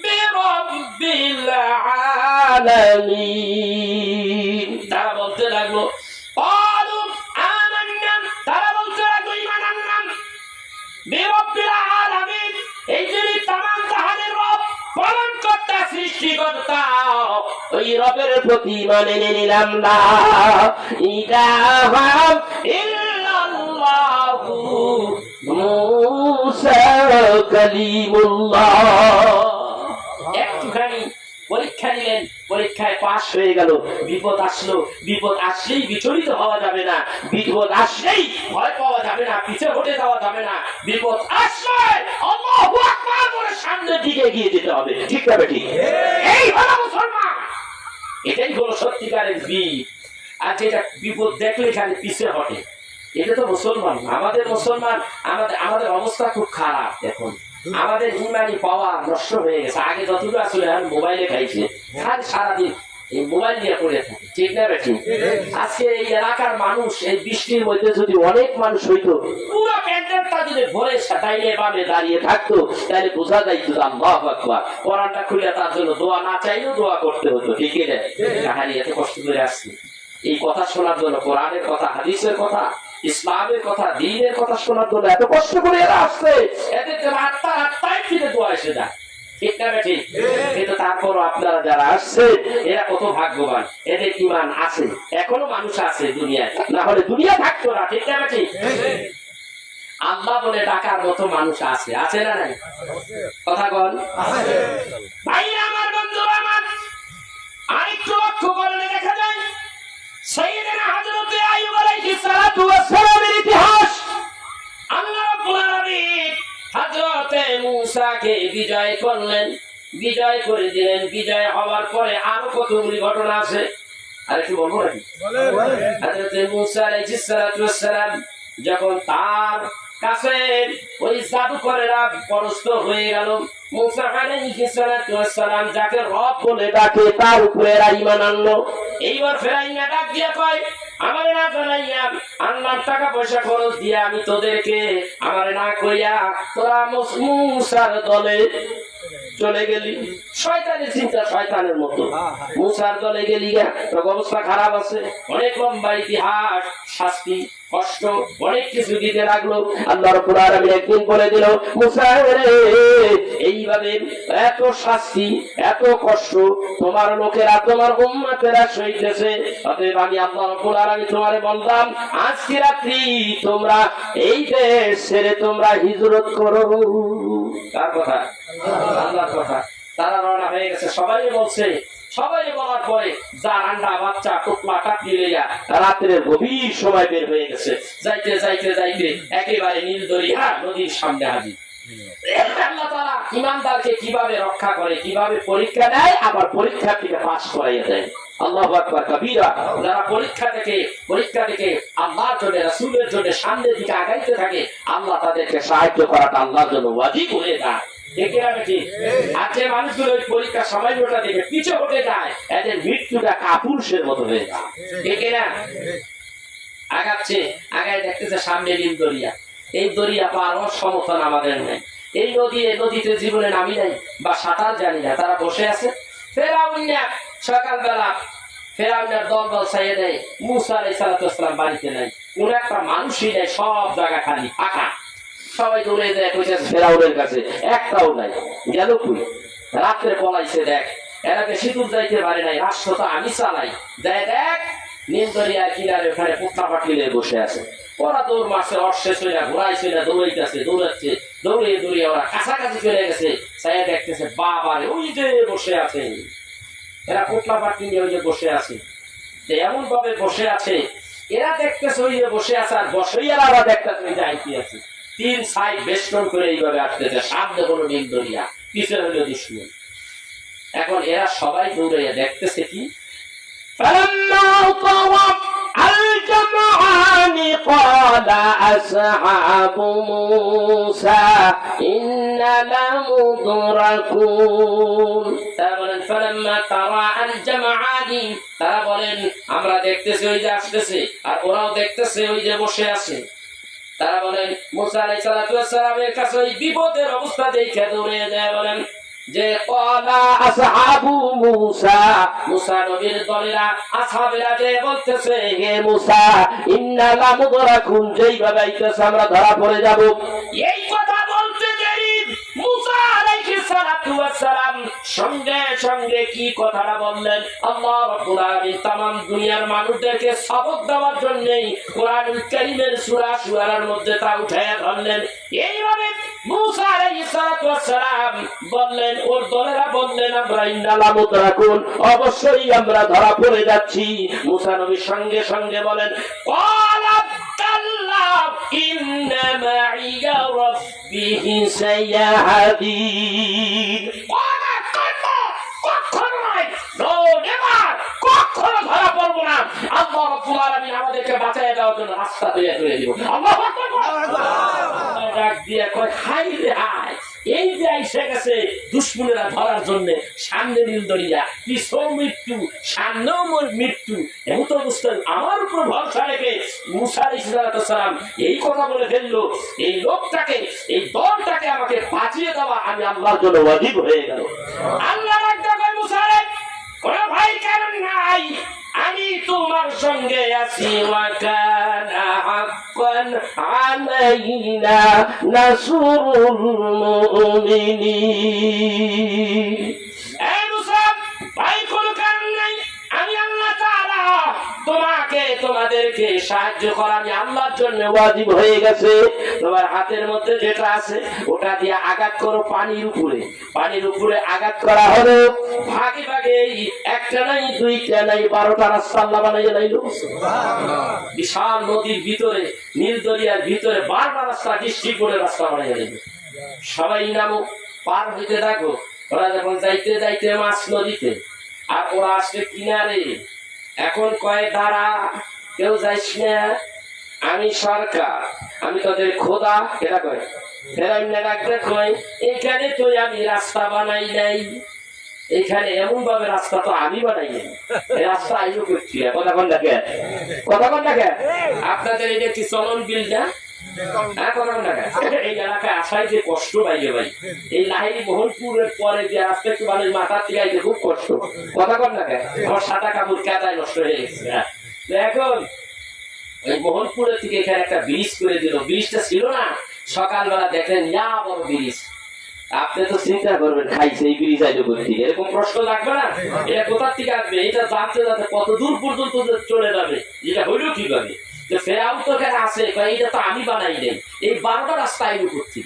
Speaker 1: বিরাব্বিল আলামিন। তারা বলতে লাগলো ক্বালু আমান্না, তারা বলতে লাগলো ঈমান আনলাম বিরাব্বিল আলামিন, এই যিনি तमाम জাহানের রব, পালনকর্তা, সৃষ্টিকর্তা, ওই রবের প্রতি ঈমান এনে নিলাম। লা ইলাহা ইল্লাল্লাহু মূসা কালিমুল্লাহ। একটুখানি পরীক্ষা নিলেন, পরীক্ষায় পাস হয়ে গেল। বিপদ আসলো, বিপদ আসলেই বিচলিত হওয়া যাবে না, বিপদ আসলেই ভয় পাওয়া যাবে না, পিছে হটে যাওয়া যাবে না। বিপদ আসলে আল্লাহু আকবার বলে সামনের দিকে এগিয়ে যেতে হবে। ঠিক না ঠিক? এই হলো মুসলমান, এটাই হলো সত্যিকারের বীর। আর যেটা বিপদ দেখলে খালি পিছে হটে, এটা তো মুসলমান। আমাদের মুসলমান, আমাদের অবস্থা খুব খারাপ। এখন আমাদের ইমানি পাওয়া নষ্ট হয়ে গেছে। আগে যতটুকু আসলে মোবাইলে খাইছে, খালি সারাদিন এই মোবাইল নিয়ে পড়ে থাকে। ঠিক না বেঠিক? আজকে এই এলাকার মানুষ, এই বৃষ্টির মধ্যে যদি অনেক মানুষ হইতো, পুরো প্যান্ডেলটা যদি ভরে ডাইনে বামে দাঁড়িয়ে থাকতো, তাহলে বোঝা যাইতো আল্লাহু আকবার। কোরআনটা খুলে তার জন্য দোয়া না চাইলেও দোয়া করতে হতো। ঠিক না? কাহানি এত কষ্ট করে আসছে এই কথা শোনার জন্য, কোরআনের কথা, হাদিসের কথা, ইসলামের কথা, দ্বীনের কথা শোনার জন্য এত কষ্ট করে এরা আসছে। এদের যেন আত্মায় ফিরে দোয়া এসে যায়। ঠিক না ঠিক? কিন্তু তারপরও আপনারা যারা আসছে, এরা কত ভাগ্যবান, এদের ঈমান আছে, এখনো মানুষ আছে দুনিয়ায়, না হলে দুনিয়া থাকতো না। ঠিক না ঠিক? আল্লাহ বলে ডাকার মতো মানুষ আছে, আছে না নাই? কথা বল ভাইরা আমার, বন্ধুরা আমার, আরেকটু লক্ষ্য করলে দেখা যায় সাইয়েদনা হযরত আইয়ুব আলাইহিস সালাতু ওয়াস সালামের ইতিহাস। আল্লাহ রাব্বুল আলামিন হযরত মূসাকে বিজয় করলেন, বিজয় করে দিলেন। বিজয় হওয়ার পরে আরো কতগুলি ঘটনা আছে, আর একটু বলবো নাকি? হযরত মূসা আলাইহিস সালাতু ওয়াস সালাম যখন তার কাছে ওই জাদুকরেরা পরস্ত হয়ে গেল, মূসা আলাইহিস সালাতু ওয়াস সালাম যাকে রব বলে ডাকে, তার উপরে এরা ঈমান আনলো। এইবার ফেরাইনা ডাক দিয়ে কয়, আমারে না জানাইয়া আল্লাহর টাকা পয়সা খরচ দিয়ে আমি তোদেরকে, আমারে না কইয়া তোরা মূসার দলে চলে গেলি। শয়তানের চিন্তা শয়তানের মতো। মূসার দলে গেলি গা, তোর অবস্থা খারাপ আছে। অনেক লম্বা ইতিহাস, শাস্তি, কষ্ট, অনেক কিছু দিতে লাগলো। আল্লাহ রাব্বুল আলামিন একদিন বলে দিল, মূসা রে, এইভাবে এত শাস্তি, এত কষ্ট তোমার লোকেরা, তোমার উম্মতেরা সইতেছে। অতএব আমি আল্লাহ রাব্বুল আলামিন তোমারে বললাম, আজকে রাত্রি তোমরা এই দেশ ছেড়ে তোমরা হিজরত করো। কার কথা? আল্লাহর কথা। তারা রওনা হয়ে গেছে, সবাই বলছে। সবাই বলার পরে যার আন্ডা বাচ্চা টুকলা টাকলি লইয়া রাত্রের গভীর সময় বের হয়ে গেছে। যাইতে যাইতে যাইতে একেবারে নীল দরিয়া নদীর সামনে হাজির। আল্লাহ তাআলা ঈমানদারকে কিভাবে রক্ষা করে, কিভাবে পরীক্ষা দেয়, আবার পরীক্ষা থেকে পাস করাইয়া দেয়। আল্লাহু আকবার কাবীরা। যারা পরীক্ষা থেকে আল্লাহর জন্য, রাসূলের জন্য সামনের দিকে আগাইতে থাকে, আল্লাহ তাদেরকে সাহায্য করাটা আল্লাহর জন্য ওয়াজিব হয়ে যায়। আর যে মানুষগুলো পরীক্ষা সময়টা দেখে পিছু হতে যায়, এদের মৃত্যুটা কাপুরুষের মতো হয়ে যায়। ঠিক না? আগাচ্ছে, আগায় দেখতেছে সামনে নীল দরিয়া। এই দরিয়া পার হওয়ার সমর্থন আমাদের নেই। এই নদীতে জীবনে নামি নাই বা সাঁতার জানি না, তারা বসে আছে। ফেরাউন সকালবেলা ফেরাউনের দল ছাইয়ে দেয়, মূসা আলাইহিস সালাম বাড়িতে নাই, কোন একটা মানুষই নাই, সব জায়গা খালি ফাঁকা। সবাই দৌড়ে যায় ফেরাউনের কাছে, একটাও নাই। গেল কই? রাত্রে পলাইছে। দেখ, এরা বেশি দূর যাইতে পারে নাই, রাষ্ট্রটা আমি চালাই। যাই দেখ, নীল দরিয়ার কিনারে ওখানে পুটলা পাটলি বসে আছে। ওরা দৌড় মারছে, অশেষ হইয়া ঘুরাইছে না, দৌড়াইতেছে, দৌড়াচ্ছে, দৌড়িয়ে ওরা কাছাকাছি চলে গেছে। চাইয়া দেখতেছে বাবারে ওই যে বসে আছে, এরা পুটলা পাটলি নিয়ে ওই যে বসে আছে। এমন ভাবে বসে আছে, এরা দেখতেছে ওই যে বসে আছে, আর বসইয়ারা আবার দেখতেছে ওই যে আইতি আছে। তিন সাইড বেষ্টন করে এইভাবে আসতেছে। সামনে হলো নীল দরিয়া, পিছনে হলো দুশমন। এখন এরা সবাই দৌড়াইয়া দেখতেছে কি, فلما طوى الجمعان قال أصحاب موسى إنا لمدركون فلما ترى الجمعان তারা বলেন আমরা দেখতেছি ওই যে আসতেছে আর ওরাও দেখতেছে ওই যে বসে আছে তারা বলেন মুসা আলাইহিস সালাতু ওয়াস সালামের কাছে ওই বিপদের অবস্থা দেখে দৌড়ে যায় বলেন যে ক্বালা আসহাবু মুসা মুসা নবীর দলেরা আসহাবেরা যে বলতেছে হে মুসা ইন্না লামুদরাকুন যেইভাবে আইতেছে আমরা ধরা পড়ে যাব এই কথা বলতে দেরি মুসা আলাইহিস সালাতু ওয়াস সালাম সঙ্গে সঙ্গে কি কথাটা বললেন আল্লাহ রাব্বুল আলামিন तमाम দুনিয়ার মানুষদেরকে সবক দেওয়ার জন্য কোরআনুল কারীমের সূরা শুআরার মধ্যে তা উঠায়া ধরলেন এইভাবে মুসা আলাইহিস সালাতু ওয়াস সালাম বললেন ওর দলেরা বললেন আমরা ইন্না লামুদরাকুন অবশ্যই আমরা ধরা পড়ে যাচ্ছি মুসা নবী সঙ্গে সঙ্গে বলেন ক্বালা কাল্লা ইন্না মাইয়া রাব্বি সায়াহদিন ক্বালা কাল্লা কখনো নয় নো নেভার কখনো ধরা পড়বো না আল্লাহ রাব্বুল আলামিন আমাদেরকে বাঁচিয়ে দেওয়ার জন্য রাস্তা তৈরি করে দিব আল্লাহু আকবার ডাক দিয়ে কয় হাই রে হাই এই যে এসে গেছে দুশমনেরা ধরার জন্য সামনে নীল দরিয়া পিছু মৃত্যু সামনেও মৃত্যু এমন অবস্থা আমার উপর ভরসা রেখে মুসা আলাইহিস সালাম এই কথা বলে ফেললো এই লোকটাকে এই দলটাকে আমাকে বাঁচিয়ে দেওয়া আমি আল্লাহর জন্য ওয়াজিব হয়ে গেল আল্লাহ রাখতে কয় মুসা রে কোনো ভয় কারণ নাই আমি তোমার সঙ্গে আছি ওয়াকানা হাক্কান আলাইনা নাসরুল মুমিনিন এই মুসা ভয় কোনো কারণ নাই আমি আল্লাহ তাআলা তোমাকে তোমাদেরকে সাহায্য করা আমি আল্লাহর জন্য ওয়াজিব হয়ে গেছে তোমার হাতের মধ্যে যেটা আছে ওটা দিয়ে আঘাত করো পানির উপরে আঘাত করা হলো ভাগে ভাগে একটা নাই দুইটা নাই 12টা রাস্তা আল্লাহ বানাইয়া লাইলো সুবহানাল্লাহ বিশাল নদীর ভিতরে নীল দরিয়ার ভিতরে 12টা রাস্তা ডিস্ট্রিক্ট করে রাস্তা বানাইয়া লাইলো সবাই নামো পার হইতে থাকো ওরা যখন যাইতে যাইতে মাছ নদীতে আর ওরা আসছে কিনারে এখন কয় দাঁড়া কেউ যাইস না আমি সরকার আমি তোদের খোদা এটা কয় ফেরাইনা ডাকতে কয় এখানে তো আমি রাস্তা বানাই নাই এখানে এমন ভাবে রাস্তা তো আমি বানাই নাই এই রাস্তা আইও করছি কথা কোন ডাকে আপনাদের এটা কি চলন বিল না এই এলাকায় আসায় যে কষ্ট পাইয়ে ভাই এই লাহিড়ী মোহনপুরের পরে যে রাস্তা একটু মানুষ মাথার থেকে আইতে খুব কষ্ট কথা কন না আমার সাদা কাপড় কাদায় নষ্ট হয়ে গেছে এখন ওই মোহনপুরের থেকে এখানে একটা ব্রিজ করে দিল ব্রিজটা ছিল না সকালবেলা দেখেন ইয়া বড় ব্রিজ আপনি তো চিন্তা করবেন খাইছে এই ব্রিজ আইলো করতে এরকম প্রশ্ন লাগবে না এটা কোথার থেকে আসবে এটা জানতে জানতে কত দূর পর্যন্ত চলে যাবে এটা হইলো কিভাবে ফেরাও তো এখানে আছে এটা তো আমি বানাই নাই এই 12টা রাস্তা আইলো করতে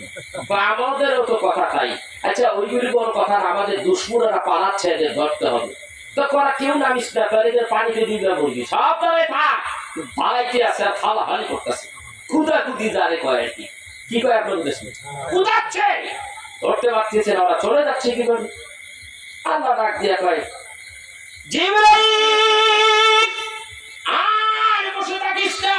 Speaker 1: আমাদেরও তো কথা তাই আচ্ছা ওইগুলি বড় কথা আমাদের দুশমনেরা পালাচ্ছে এদের ধরতে হবে তো করা কেউ নামিস না এদের পানিতে দিবে মুরগি সব ধরে থাক বাড়াইতে আছে আর থালা হালি করতেছে কুদাকুদি জানে কয় আর কি কয় আপনার দেশে কুদাচ্ছে ধরতে পারতেছে না ওরা চলে যাচ্ছে কি করে আল্লাহ ডাক দিয়া কয় জিবরাইল আর বসে থাকিস না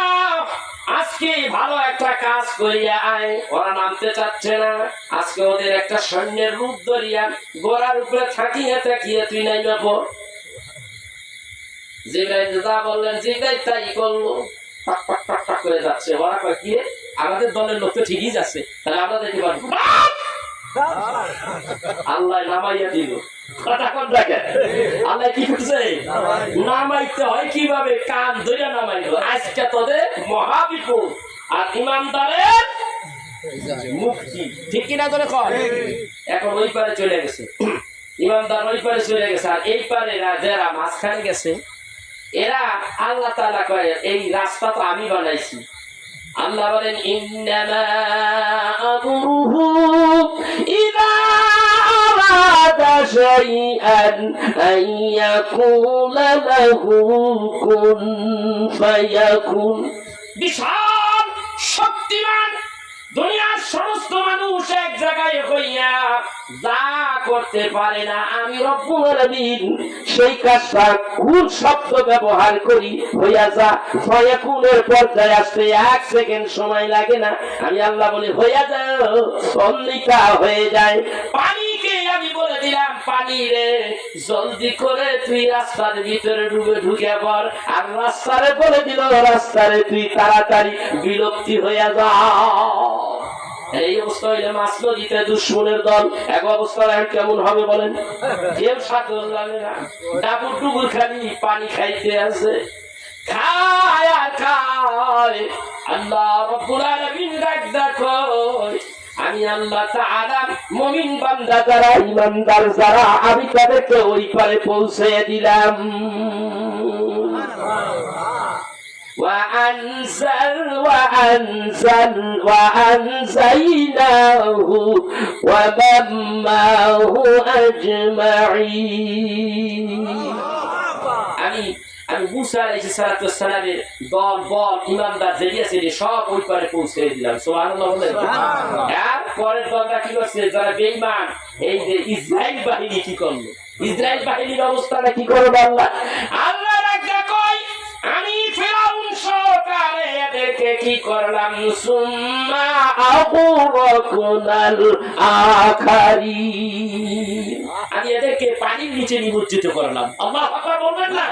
Speaker 1: আজকে ভালো একটা কাজ করিয়া আয় ওরা নামতে চাচ্ছে না আজকে ওদের একটা সৈন্যের রূপ ধরিয়া গোড়ার উপরে থাকিয়ে তুই নাই যাবো জিবরাইল যা বললেন জিবরাইল তাই করলো পাক পাক পাক পাক করে যাচ্ছে ওরা কয় কি আমাদের দলের লোক তো ঠিকই যাচ্ছে তাহলে আমরা দেখতে পারবো আল্লাহ নামাইয়া দিল আল্লাহ কি করছে নামাইতে হয় কিভাবে কান ধরে নামাইলো আজকে তোদের মহাবিপদ আর ইমানদারের মুক্তি ঠিক কিনা করে কয় এখন ওই পারে চলে গেছে ইমানদার ওই পারে চলে গেছে আর এই পারে যারা মাঝখানে গেছে এরা আল্লাহ তাআলা কয় এই রাস্তা তো আমি বানাইছি আল্লাহ বলেন ইন্নামা আমরুহু ইযা আরাদা শাইআন আইয়াকুলা লাহু কুন ফায়াকুন বিশাল শক্তিমান দুনিয়ার সমস্ত মানুষ এক জায়গায় হইয়া যা করতে পারে না, আমি রব্বুল আলামিন সেই কাজটা কোন শব্দ ব্যবহার করি হইয়া যা ফয়াকুনের পর্যায়ে আসতে 1 সেকেন্ড সময় লাগে না। আমি আল্লাহ বলি হইয়া যাও, অমনিকা হয়ে যায়। পানিকে আমি বলে দিলাম, পানি রে জলদি করে তুই রাস্তার ভিতরে ডুবে ঢুকে পড়, আর রাস্তারে বলে দিল রাস্তারে তুই তাড়াতাড়ি বিলুপ্তি হইয়া যা। এই অবস্থা হইলে মাছ নদীতে দুশ্মনের দল এক অবস্থা কেমন হবে বলেন? কেউ সাগর লাগে না, ডাবুর ডুবুর খালি পানি খাইতে আছে, খায় আর খায়। আল্লাহ রাব্বুল আলামিন ডাক দেখো, আমি আল্লাহ তাআলা মুমিন বান্দা যারা ঈমানদার যারা, আমি তাদেরকে ওই পারে পৌঁছে দিলাম। وأنزلناه ومن معه أجمعين। আমি মুসা আলাইহিস সালাতু ওয়াস সালামের দল বল ঈমানদার জেরিয়া ছেড়ে সব ওই পারে পৌঁছে দিলাম। সুবহানাল্লাহ বলেন। আর পরের দলটা কি করছে? যারা বেঈমান, এই যে ইসরাইল বাহিনী কি করলো? ইসরাইল বাহিনীর অবস্থাটা কি করবে? আল্লাহ রাখা কই, আমি ফিরাউন সরকারে এদেরকে কি করলাম? সুম্মা আগুরাকুনাল আখারিন, আমি এদেরকে পানির নিচে নিমজ্জিত করলাম। আল্লাহু আকবার বলবেন না?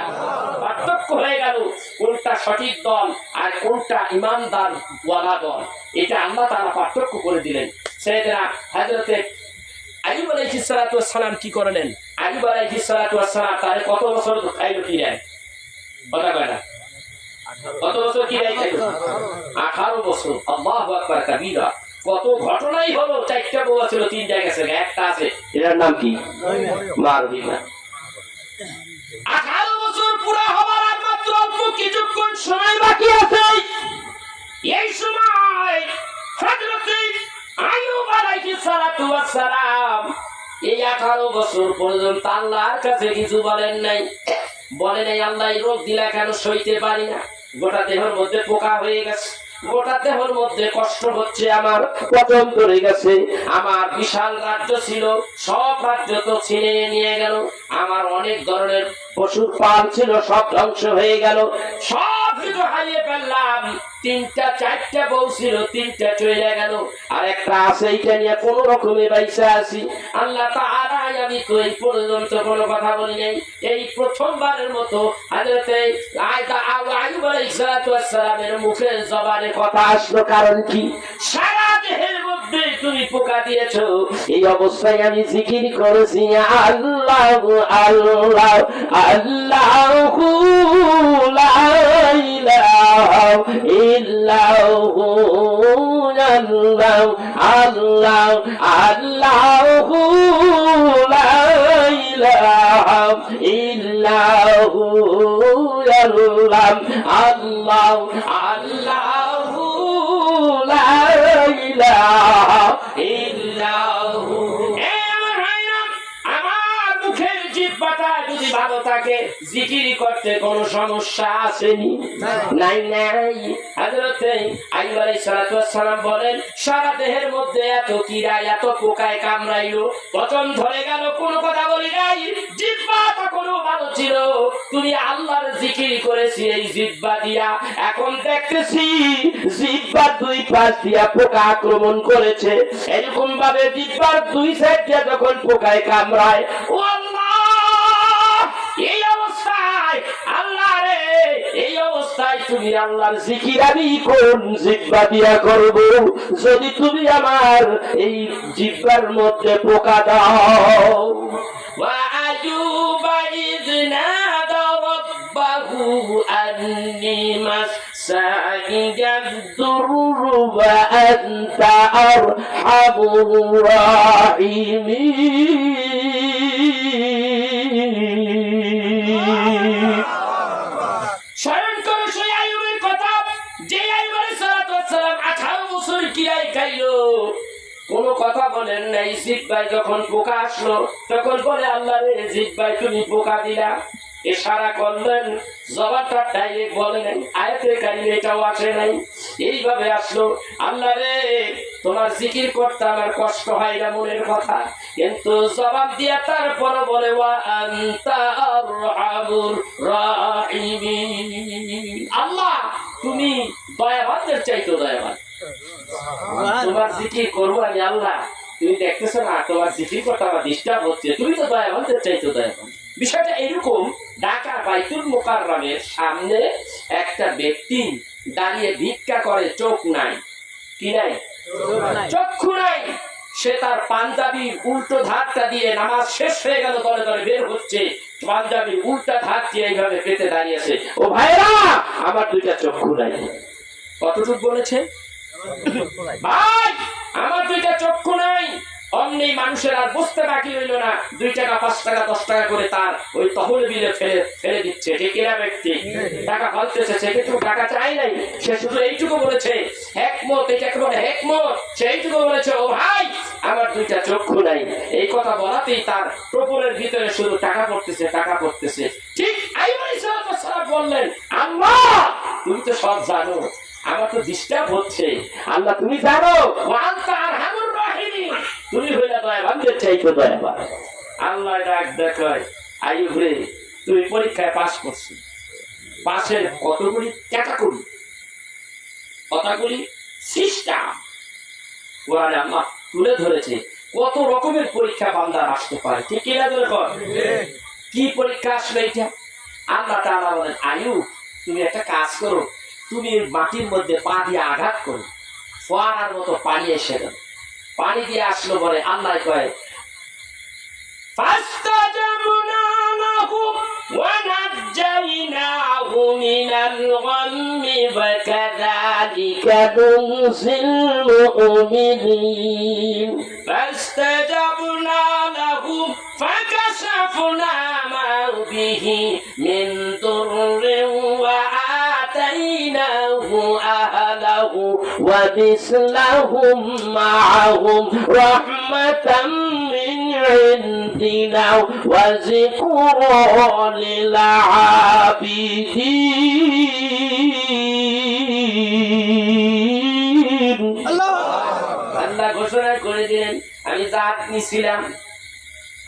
Speaker 1: পার্থক্য হয়ে গেল কোনটা সঠিক দল আর কোনটা ইমানদার ওয়ালা দল, এটা আল্লাহ তাআলা পার্থক্য করে দিলেন। সাইয়েদনা হযরতে আইয়ুব আলাইহিস সালাতু ওয়াস সালাম কি করলেন? আইয়ুব আলাইহিস সালাতু ওয়াস সালাম তারে কত বছর খাইলো কি দেয়? কথা কয় না? কত বছর কি দেয় খাইলো? 18 বছর। আল্লাহু আকবার কাবীরা। কত ঘটনাই হলো। 4টা বউ ছিল, 3টা গেছে, একটা আছে, এটার নাম কি? মারবিনা। 18 বছর পুরা হবার আর মাত্র অল্প কিছুক্ষণ সময় বাকি আছে। এই সময় হযরতে আইয়ুব আলাইহিস সালাতু ওয়াস সালাম এই 18 বছর পর্যন্ত আল্লাহর কাছে কিছু বলেন নাই। বলে নাই আল্লাহ এই রোগ দিলা কেন, সইতে পারি না, গোটা দেহের মধ্যে পোকা হয়ে গেছে, গোটা দেহের মধ্যে কষ্ট হচ্ছে, আমার পতন করে গেছে, আমার বিশাল রাজ্য ছিল সব রাজ্য তো ছিনে নিয়ে গেল, আমার অনেক ধরনের পশুর পাল ছিল সব ধ্বংস হয়ে গেল, সব কিছু হারিয়ে ফেললাম। 3টা 4টা বউ ছিল, 3টা চলে গেল, আর একটা আছে, এইটা নিয়ে কোন রকমে বাইসা আছি। আল্লাহ তাআলা আমি তো এই পর্যন্ত কোনো কথা বলি নাই। এই প্রথমবারের মতো হযরতে আইয়ুব আলাইহিস সালামের মুখে জবানে কথা আসলো। কারণ কি? সারা দেহের মধ্যে তুমি পোকা দিয়েছো। এই অবস্থায় আমি জিকির করেছি আল্লাহ আল্লাহ আল্লাহু লা ইলাহা ইল্লাহু আল্লাহ আল্লাহ আল্লাহু লা ইলাহা ইল্লাহু আল্লাহ আল্লাহ আল্লাহু লা ইলাহা ইল্লাহু। আমার মুখের জিহ্বাটা যদি ভালো থাকে, জিকির করতে কোনো সমস্যা আসেনি? নাই নাই। হযরতে আইয়ুব আলাইহিস সালাম বলেন, সারা দেহের মধ্যে এত কীড়া এত পোকায় কামড়াইলো, পতন ধরে গেল, কোনো কথা বলি নাই, জিহ্বাটা কোনো ভালো ছিল, তুমি আল্লাহর জিকির করেছি এই জিহ্বা দিয়া, এখন দেখতেছি জিহ্বার 2 পাশ দিয়া পোকা আক্রমণ করেছে। এরকম ভাবে জিহ্বার 2 সাইড দিয়ে যখন পোকায় কামড়ায়, ও আল্লাহ, এই অবস্থায় আল্লাহ রে, এই অবস্থায় তুমি আল্লাহর জিকির আমি কোন জিহ্বা দিয়া করব? যদি তুমি আমার এই জিহ্বার মধ্যে পোকা দাও। ওয়া আইয়ুবা ইয নাদা রাব্বাহু আন্নী মাসসানিয়াদ দুররু ওয়া আনতা আরহামুর রাহিমিন। স্মরণ করো সেই আইয়ুবের কথা, যে আইয়ুব আলাইহিস সালাম 18 বছর কিরাই খাইলো, কোনো কথা বলেন নাই। জিহ্বায় যখন পোকা আসলো তখন বলে, আল্লাহ রে, জিহ্বায় তুমি পোকা দিলা, ইশারা করলেন, জবাবটা ডাইরেক্ট বলে নাই, আয়াতে কারিমে এটাও আসে নাই। এইভাবে আসলো, আল্লাহ রে তোমার জিকির করতে আমার কষ্ট হয় না, মনের কথা, কিন্তু জবাব দিয়া তারপর বলে ওয়া আনতা আরহামুর রাহিমিন। আল্লাহ তুমি দয়াবানদের চাইতো দয়াবান। তোমার জিকির করবো আমি আল্লাহ, তুমি দেখতেছো না তোমার জিকির করতে আমার ডিস্টার্ব হচ্ছে, তুমি তো দয়াবানদের চাইতো দয়াবান। বিষয়টা এরকম, ঢাকা বাইতুল মুকাররমের সামনে একটা ব্যক্তি দাঁড়িয়ে ভিক্ষা করে, চোখ নাই, কি নাই, চক্ষু নাই। সে তার পাঞ্জাবির উল্টো ধারটা দিয়ে, নামাজ শেষ হয়ে গেল, দলে দলে বের হচ্ছে, পাঞ্জাবির উল্টা ধার দিয়ে এইভাবে পেতে দাঁড়িয়েছে, ও ভাইরা আমার দুইটা চক্ষু নাই। কতটুকু বলেছে ভাই, আমার দুইটা চক্ষু নাই। অমনি মানুষের আর বুঝতে বাকি রইল না, 2 টাকা 5 টাকা 10 টাকা করে তার ওই তহল বিলে ফেলে দিচ্ছে। ঠিক কিনা ব্যক্তি টাকা ফালতেছে, সে কিন্তু টাকা চাই নাই, সে শুধু এইটুকু বলেছে হেকমত, এটাকে বলে হেকমত, সেইটুকু বলেছে ও ভাই আমার দুইটা চক্ষু নাই। এই কথা বলাতেই তার প্রবলের ভিতরে শুধু টাকা পড়তেছে, টাকা পড়তেছে। ঠিক আইয়ুব আলাইহিস সালাম বললেন, আল্লাহ তুমি তো সব জানো, আমার তো ডিস্টার্ব হচ্ছে, আল্লাহ তুমি জানো, তুমি হইলা দয়াবানদের চাইতো দয়াবান। আল্লাহ ডাক দেখায়, আইয়ুব রে তুমি পরীক্ষায় পাস করছো, পাশের কতগুলি ক্যাটাগরি, কতগুলি সিস্টেম কোরআনে আল্লাহ তুলে ধরেছে, কত রকমের পরীক্ষা বান্দার আসতে পারে। ঠিক কিনা ধরে কর, কি পরীক্ষা আসবে এটা? আল্লাহ তাআলা বলেন, আইয়ুব তুমি একটা কাজ করো, তুমি মাটির মধ্যে পা দিয়ে আঘাত করো, ফোয়ারার মতো পানি এসে গেল। পানি দিয়ে আসলো বলে আল্লাহ কয়, ফাস্তাজাবনা লাহু ওয়া নাজ্জাইনাহু মিনাল গাম্মি ওয়া কাযালিকা নুনজিল মুমিনিন। ফাস্তাজাবনা লাহু ফাকাশাফনা মা বিহি মিন দুররিন ওয়া আতাইনাহু আহলাহু ওয়া মিসলাহুম মাআহুম রাহমাতাম মিন ইনদিনা ওয়া যিকরা লিল আবিদিন। আল্লাহ ঘোষণা করে দিলেন, আমি জাত নিছিলাম,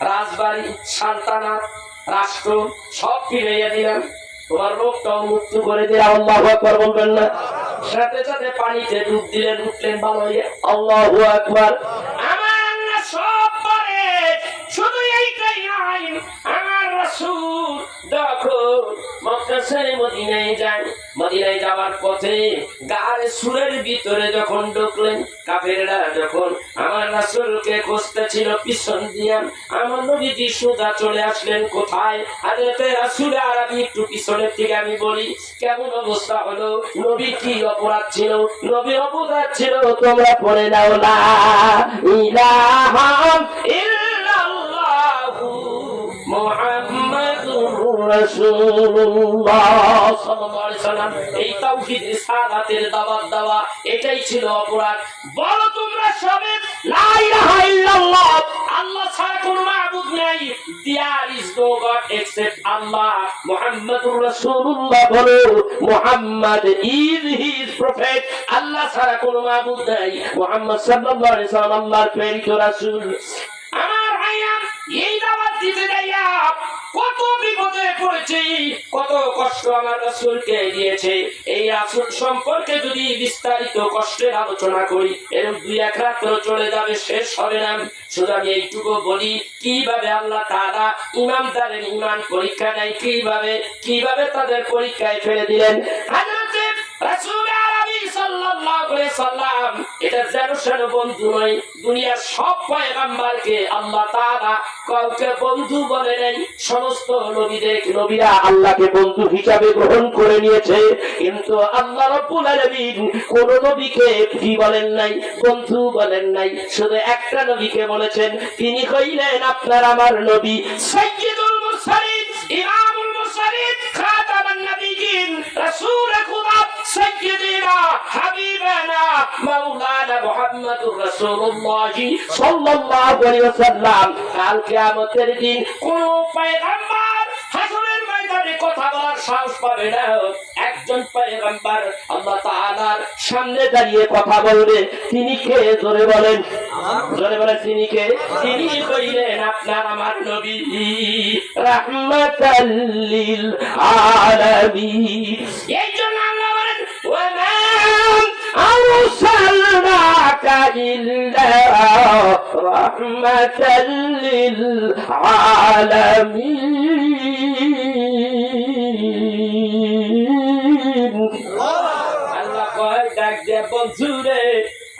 Speaker 1: রাজবাড়ি, সালতানাত, রাষ্ট্র সব ফিরাইয়া দিলাম, তোমার রোগটাও মুক্ত করে দিলাম। আল্লাহু আকবার বলবেন না? সাথে সাথে পানিতে ডুব দিলেন, উঠলেন ভালো হয়ে। আল্লাহু আকবার। আমার আল্লাহ সব পারে, শুধু এইটাই নয়, আমার রাসূল যখন মক্কা ছেড়ে মদিনায় যান, মদিনায় যাওয়ার পথে গারে সুরের ভিতরে যখন ঢুকলেন, কাফেররা যখন আমার রাসূলকে খুঁজতেছিল পিছন দিয়া, আমার নবীজি সোজা চলে আসলেন কোথায়? হযরতে রাসূল আরবি একটু পিছনের থেকে আমি বলি, কেমন অবস্থা হলো, নবী কি অপরাধ ছিল, নবী অপরাধ ছিল, তোমরা পড়ে নাও লা ইলাহা ইল্লাল্লাহু মুহাম্মাদুর রাসূলুল্লাহ সাল্লাল্লাহু আলাইহি সাল্লাম। এই তাওহীদ রিসালাতের দাওয়াত দেওয়া, এটাই ছিল অপরাধ। বলো তোমরা সবে লা ইলাহা ইল্লাল্লাহ, আল্লাহ ছাড়া কোনো মাবুদ নেই, there is no god except Allah, মুহাম্মাদুর রাসূলুল্লাহ। বলো মুহাম্মদ is his prophet, আল্লাহ ছাড়া কোনো মাবুদ নেই, মুহাম্মদ সাল্লাল্লাহু আলাইহি সাল্লাম আল্লাহর প্রেরিত রাসূল। আমার ভাইয়া এই দাওয়াত দিতে যাইয়া কত বিপদে পড়েছি, কত কষ্ট আমার রাসূলকে দিয়েছে। এই রাসূল সম্পর্কে যদি বিস্তারিত কষ্টের আলোচনা করি, এরকম 2-1 রাত চলে যাবে, শেষ হবে না। শুধু আমি এইটুকু বলি, কিভাবে আল্লাহ তাআলা ইমানদারের ঈমান পরীক্ষা নেয়, কিভাবে তাদের পরীক্ষায় ফেলে দিলেন। হযরতে রাসূল আরবি সাল্লাল্লাহু আলাইহি সাল্লাম এটা যেন বন্ধু নয়, দুনিয়ার সব পয়গম্বরকে আল্লাহ তাআলা কাউকে বন্ধু বলে নাই, সমস্ত নবীরা আল্লাহকে বন্ধু হিসাবে গ্রহণ করে নিয়েছে, কিন্তু আল্লাহ রাব্বুল আলামিন কোন নবীকে কি বলেন নাই, বন্ধু বলেন নাই। শুধু একটা নবীকে বলেছেন, তিনি হইলেন আপনার আমার নবী, সাইয়্যিদুল মুরসালিন, ইমামুল মুরসালিন, খাতামুন নবিয়্যিন, রাসূল খুদা, সাইয়্যিদিনা হাবিবানা মাওলানা মুহাম্মাদুর রাসূলুল্লাহ সাল্লাল্লাহু আলাইহি ওয়াসাল্লাম। কাল কিয়ামতের দিন কোন পয়গম্বর হাসরের ময়দানে কথা বলার সাহস পাবে না। একজন পয়গম্বর আল্লাহ তাআলার সামনে দাঁড়িয়ে কথা বলবে, তিনি কে? জোরে বলেন, জোরে বলেন, তিনি কে? তিনি কইলেন আপনার আমার নবী রাহমাতাল লিল আলামিন। এই জন্য আল্লাহ বলেন ওয়া মা আরসালনাকা ইল্লা রাহমাতাল লিল আলামিন। আল্লাহ কয় ডাক দে বন্ধুরে,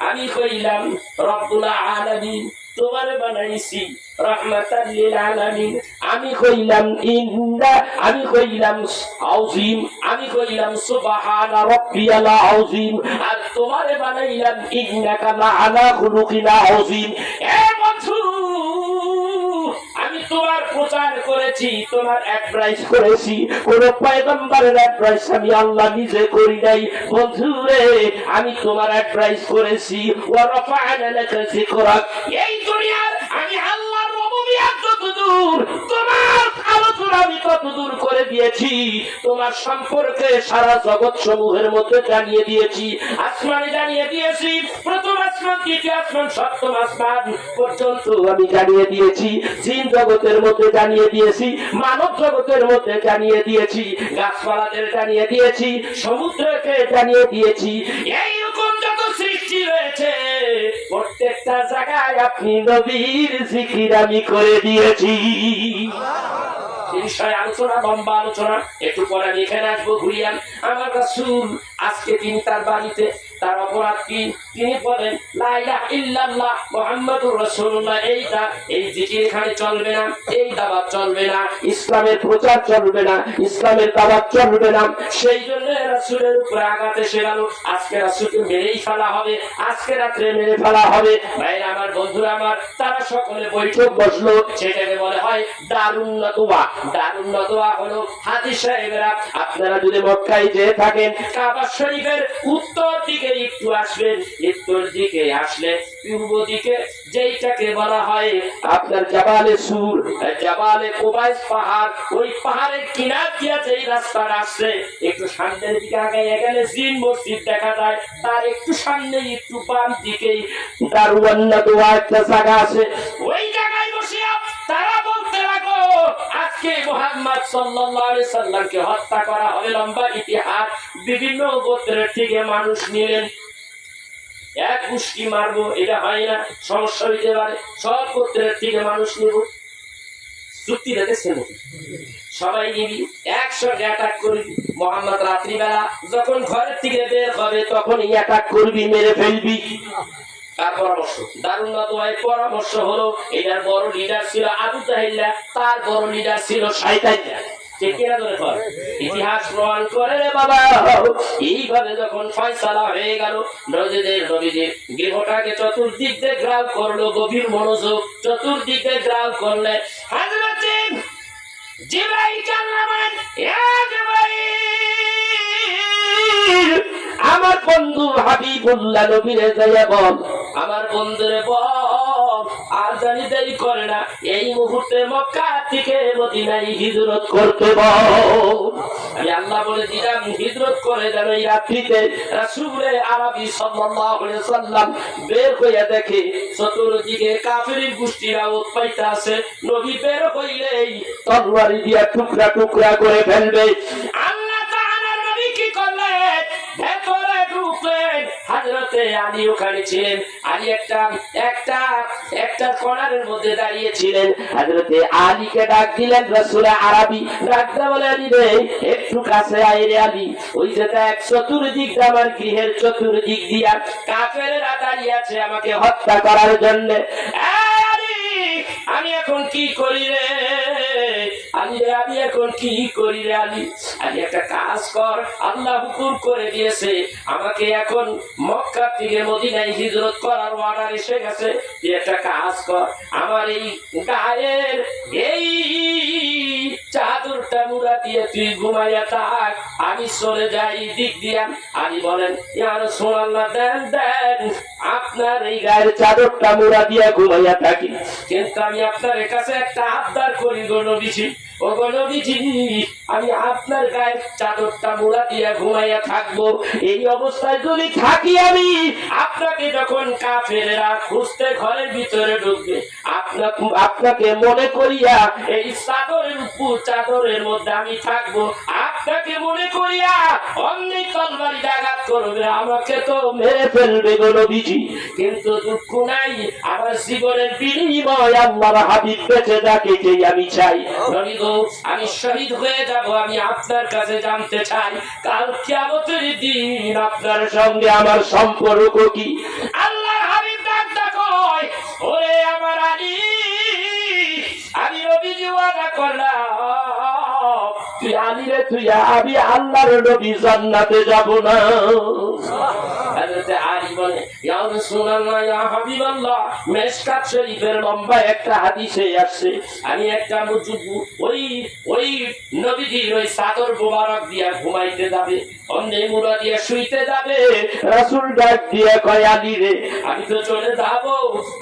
Speaker 1: আমি কইলাম রব্বুল আলামিন, তোমারে বানাইছি রাহমাতাল লিল আলামিন। আমি কইলাম ইন্না, আমি কইলাম আযীম, আমি কইলাম সুবহানা রাব্বিয়াল আযীম, আর তোমারে বানাইলাম ইন্নাকা লাআলা খুলুকিন আযীম। এ বন্ধু, আমি তোমার প্রচার করেছি, তোমার অ্যাডভাইস করেছি, কোন পয়গম্বরের অ্যাডভাইস আমি আল্লাহ নিজে করি নাই। বন্ধু রে, আমি তোমার অ্যাডভাইস করেছি। ওয়া রাফা'না লাকা যিকরাক। এই দুনিয়ার আমি আল্লাহর রুবুবিয়্যাত যতদূর, তোমার আলোচনা আমি ততদূর করে দিয়েছি। তোমার সম্পর্কে সারা জগৎ সমূহের মধ্যে জানিয়ে দিয়েছি। আসমানে জানিয়ে দিয়েছি, প্রথম আসমান, দ্বিতীয় আসমান, সপ্তম আসমান পর্যন্ত আমি জানিয়ে দিয়েছি। জিন জগতের মধ্যে জানিয়ে দিয়েছি, মানব জগতের মধ্যে জানিয়ে দিয়েছি, গাছপালাদের জানিয়ে দিয়েছি, সমুদ্রকে জানিয়ে দিয়েছি। এইরকম যত সৃষ্টি রয়েছে প্রত্যেকটা জায়গায় আপনি নবীর জিকির আমি করে দিয়েছি। বিষয় আলোচনা, লম্বা আলোচনা, একটু পরে আমি এখানে আসবো ঘুরিয়ান। আমার রাসূল আজকে তিনি তার বাড়িতে, তার অপরাধ কি? তিনি বলেন লা ইলাহা ইল্লাল্লাহ মুহাম্মাদুর রাসূলুল্লাহ। এই জিকির এখানে চলবে না, এই দাওয়াত চলবে না, ইসলামের প্রচার চলবে না, ইসলামের দাওয়াত চলবে না। সেই জন্য রাসূলের উপরে আঘাত এসে গেল। আজকে রাসূলকে মেরেই ফেলা হবে, আজকে রাত্রে মেরে ফেলা হবে। ভাইরা আমার, বন্ধুরা আমার, তারা সকলে বৈঠক বসলো। সেটাকে বলে হয় দারুন নাদওয়া। দারুন নাদওয়া হলো হাজী সাহেবেরা, আপনারা যদি মক্কায় যেয়ে থাকেন, কাবা শরীফের উত্তর দিকে একটু আসবেন, উত্তর দিকে আসলে পূর্ব দিকে যেইটাকে বলা হয় আপনার জাবালে সুর, জাবালে কুবাইস পাহাড়, ওই পাহাড়ের কিনার দিয়ে যেই রাস্তাটা আসছে, একটু সামনের দিকে আগাইয়া গেলে জিন মসজিদ দেখা যায়। তার একটু সামনে একটু বাম দিকেই দারুন নাদওয়া একটা জায়গা আছে। ওই জায়গায় বসিয়া তারা বলতে লাগলো আজকে মুহাম্মদ সাল্লাল্লাহু আলাইহি সাল্লামকে হত্যা করা হবে। লম্বা ইতিহাস, বিভিন্ন গোত্রের থেকে মানুষ নিলেন, এক মুষ্টি মারবো, এটা হয় না, সমস্যা হইতে পারে। সব গোত্রের থেকে মানুষ নিব, চুক্তি রেখেছেন, সবাই নিবি, একসঙ্গে অ্যাটাক করবি। মুহাম্মদ রাত্রিবেলা যখন ঘরের থেকে বের হবে তখনই অ্যাটাক করবি, মেরে ফেলবি। তার পরামর্শ, দারুন নাদওয়ার পরামর্শ হলো, এটার বড় লিডার ছিল আবু জাহিল্লা, তার বড় লিডার ছিল শাইতানরা। ইতিহাস প্রমাণ করে রে বাবা। এইভাবে যখন ফয়সালা হয়ে গেল, নবীদের গৃহটাকে চতুর্দিক দিয়ে গ্রাম করলো, গভীর মনোযোগ, চতুর্দিক দিয়ে গ্রাম করলে হযরত জিবরাইল জানালেন, ইয়া জিবরাইল, আমার বন্ধু হাবিবুল্লাহ নবীরে যাইয়া বল, আমার বন্ধুরে বল, আর জানি দেরি করে না, এই মুহূর্তে মক্কা থেকে মদিনায় হিজরত করতে বল। আমি আল্লাহ বলে দিলাম হিজরত করে যেন এই রাত্রিতে। রাসূলে আরবি সাল্লাল্লাহু আলাইহি ওয়াসাল্লাম বের হইয়া দেখে চতুর্দিকে কাফির গোষ্ঠীরা উৎপাইত আছে। নবী বের হইলেই তরবারি দিয়া টুকরা টুকরা করে ফেলবে। আল্লাহ তাআলা নবী কি করলেন? ভেতরে ঢুকলেন। হযরতে আলী ওখানে ছিলেন। আলী একটা কর্নারের মধ্যে দাঁড়িয়ে ছিলেন। হযরতে আলীকে ডাক দিলেন রাসূল আরবি। ডাকতে বলে, আলী রে, একটু কাছে আয় রে আলী। ওই যে এক চতুর্দিক আমার গৃহের চতুর্দিক দিয়া কাফেররা দাঁড়িয়ে আছে আমাকে হত্যা করার জন্য। আমি এখন কি করি রে আলী রে, আমি এখন কি করি রে আলী? আলী একটা কাজ কর, আল্লাহ হুকুম করে দিয়েছে আমাকে এখন মক্কা থেকে মদিনায় হিজরত করার অর্ডার এসে গেছে। তুই একটা কাজ কর, আমার এই গায়ের এই চাদরটা মুড়া দিয়ে তুই ঘুমাইয়া থাক, আমি চলে যাই দিক দিয়া। আলী বলেন, ইয়া রাসূলুল্লাহ, দেন দেন, আপনার এই গায়ের চাদরটা মুড়া দিয়া ঘুমাইয়া থাকি। কিন্তু আমি আপনার কাছে একটা আবদার করি গো নবীজি। ও গো নবীজি, আমি আপনার গায়ে চাদরটা মুড়া দিয়া ঘুমাইয়া থাকবো। এই অবস্থায় যদি থাকি আমি, আপনাকে যখন কাফেররা খুঁজতে ঘরের ভিতরে ঢুকবে, আপনাকে মনে করিয়া এই চাদরের মধ্যে আমি থাকবো। আপনাকে মনে করিয়া অন্যের তলবারি আঘাত করবে, আমাকে তো মেরে ফেলবে গো নবীজি। কিন্তু দুঃখ নাই, আমার জীবনের বিনিময় আল্লাহর হাবিব বেঁচে থাকে যে আমি চাই। নবী গো, আমি শহীদ হয়ে যাব, আমি আপনার কাছে জানতে চাই কাল কিয়ামতের দিন আপনার সঙ্গে আমার সম্পর্ক কি? আল্লাহর হাবিব ডাকটা কয়, ওরে আমার আলী, আমি নবীজি ওয়াদা করলাম, তুই আলী রে, তুই আমি আল্লাহর নবী জান্নাতে যাব না। আলী বলে, ইয়া রাসূলুল্লাহ, ইয়া হাবিবাল্লাহ, মিশকাত শরীফের লম্বা একটা হাদিসে আসছে, আমি একটা ওই নবীজির ওই চাদর মোবারক দিয়া ঘুমাইতে যাবে, অন্য মুড়া দিয়ে শুইতে যাবে। রাসূল ডাক দিয়া কয়, আলী রে, আমি তো চলে যাব,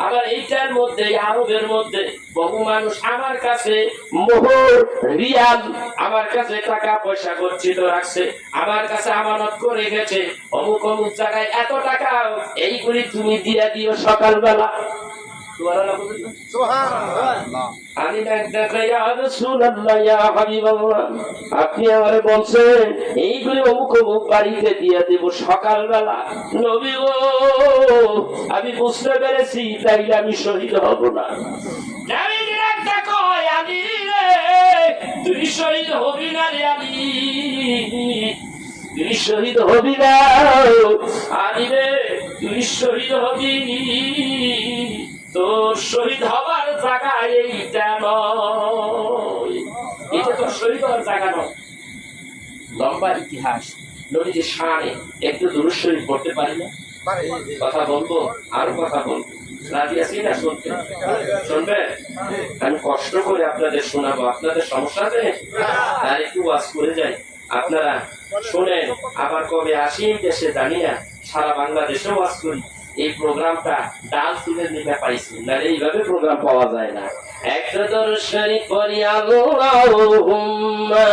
Speaker 1: আবার এইটার মধ্যে আরবের মধ্যে বহু মানুষ আমার কাছে মোহর রিয়াল, আমার কাছে টাকা পয়সা গচ্ছিত রাখছে, আমার কাছে আমানত করে গেছে, অমুক অমুক জায়গায় এত টাকা, এইগুলি তুমি দিয়ে দিও সকালবেলা। আপনি আমারে বলছেন এইগুলি অমুক অমুক বাড়িতে দিয়ে দেব সকালবেলা। নবী গো, আমি বুঝতে পেরেছি, তাইলে আমি শহীদ হব না। তুই শহীদ হবি না রে আলী, তুই শহীদ হবি না আলী রে, তুই শহীদ হবি, তোর শহীদ হবার জায়গা এইটা নয়, এটা তোর শহীদ হওয়ার জায়গা নয়। লম্বা ইতিহাস, নবীজির শানে একটু দুরূদ শরীফ পড়তে পারি না? কথা বলবো, আরো কথা বলবো, রাজি আছি না শুনতে? শুনবে? আমি কষ্ট করে আপনাদের শোনাবো, আপনাদের সমস্যা আছে আর একটু ওয়াজ করে যাই, আপনারা শোনেন। আবার কবে আসি দেশে জানি না, সারা বাংলাদেশে ওয়াজ করি। এই প্রোগ্রামটা ডাল তুলে নিতে পাইছি না, এইভাবে প্রোগ্রাম পাওয়া যায় না। একটা দরুদ শরীফ পড়ি, আল্লাহুম্মা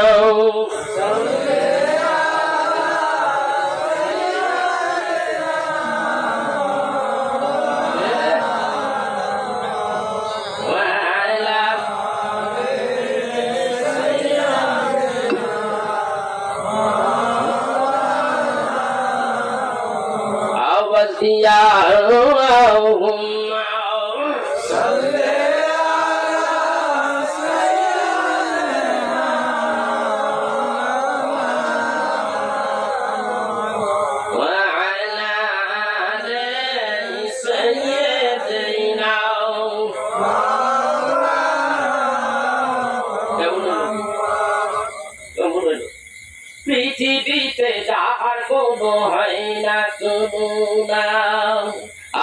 Speaker 1: পৃথিবীতে যার কোনো হয় না তুলনা,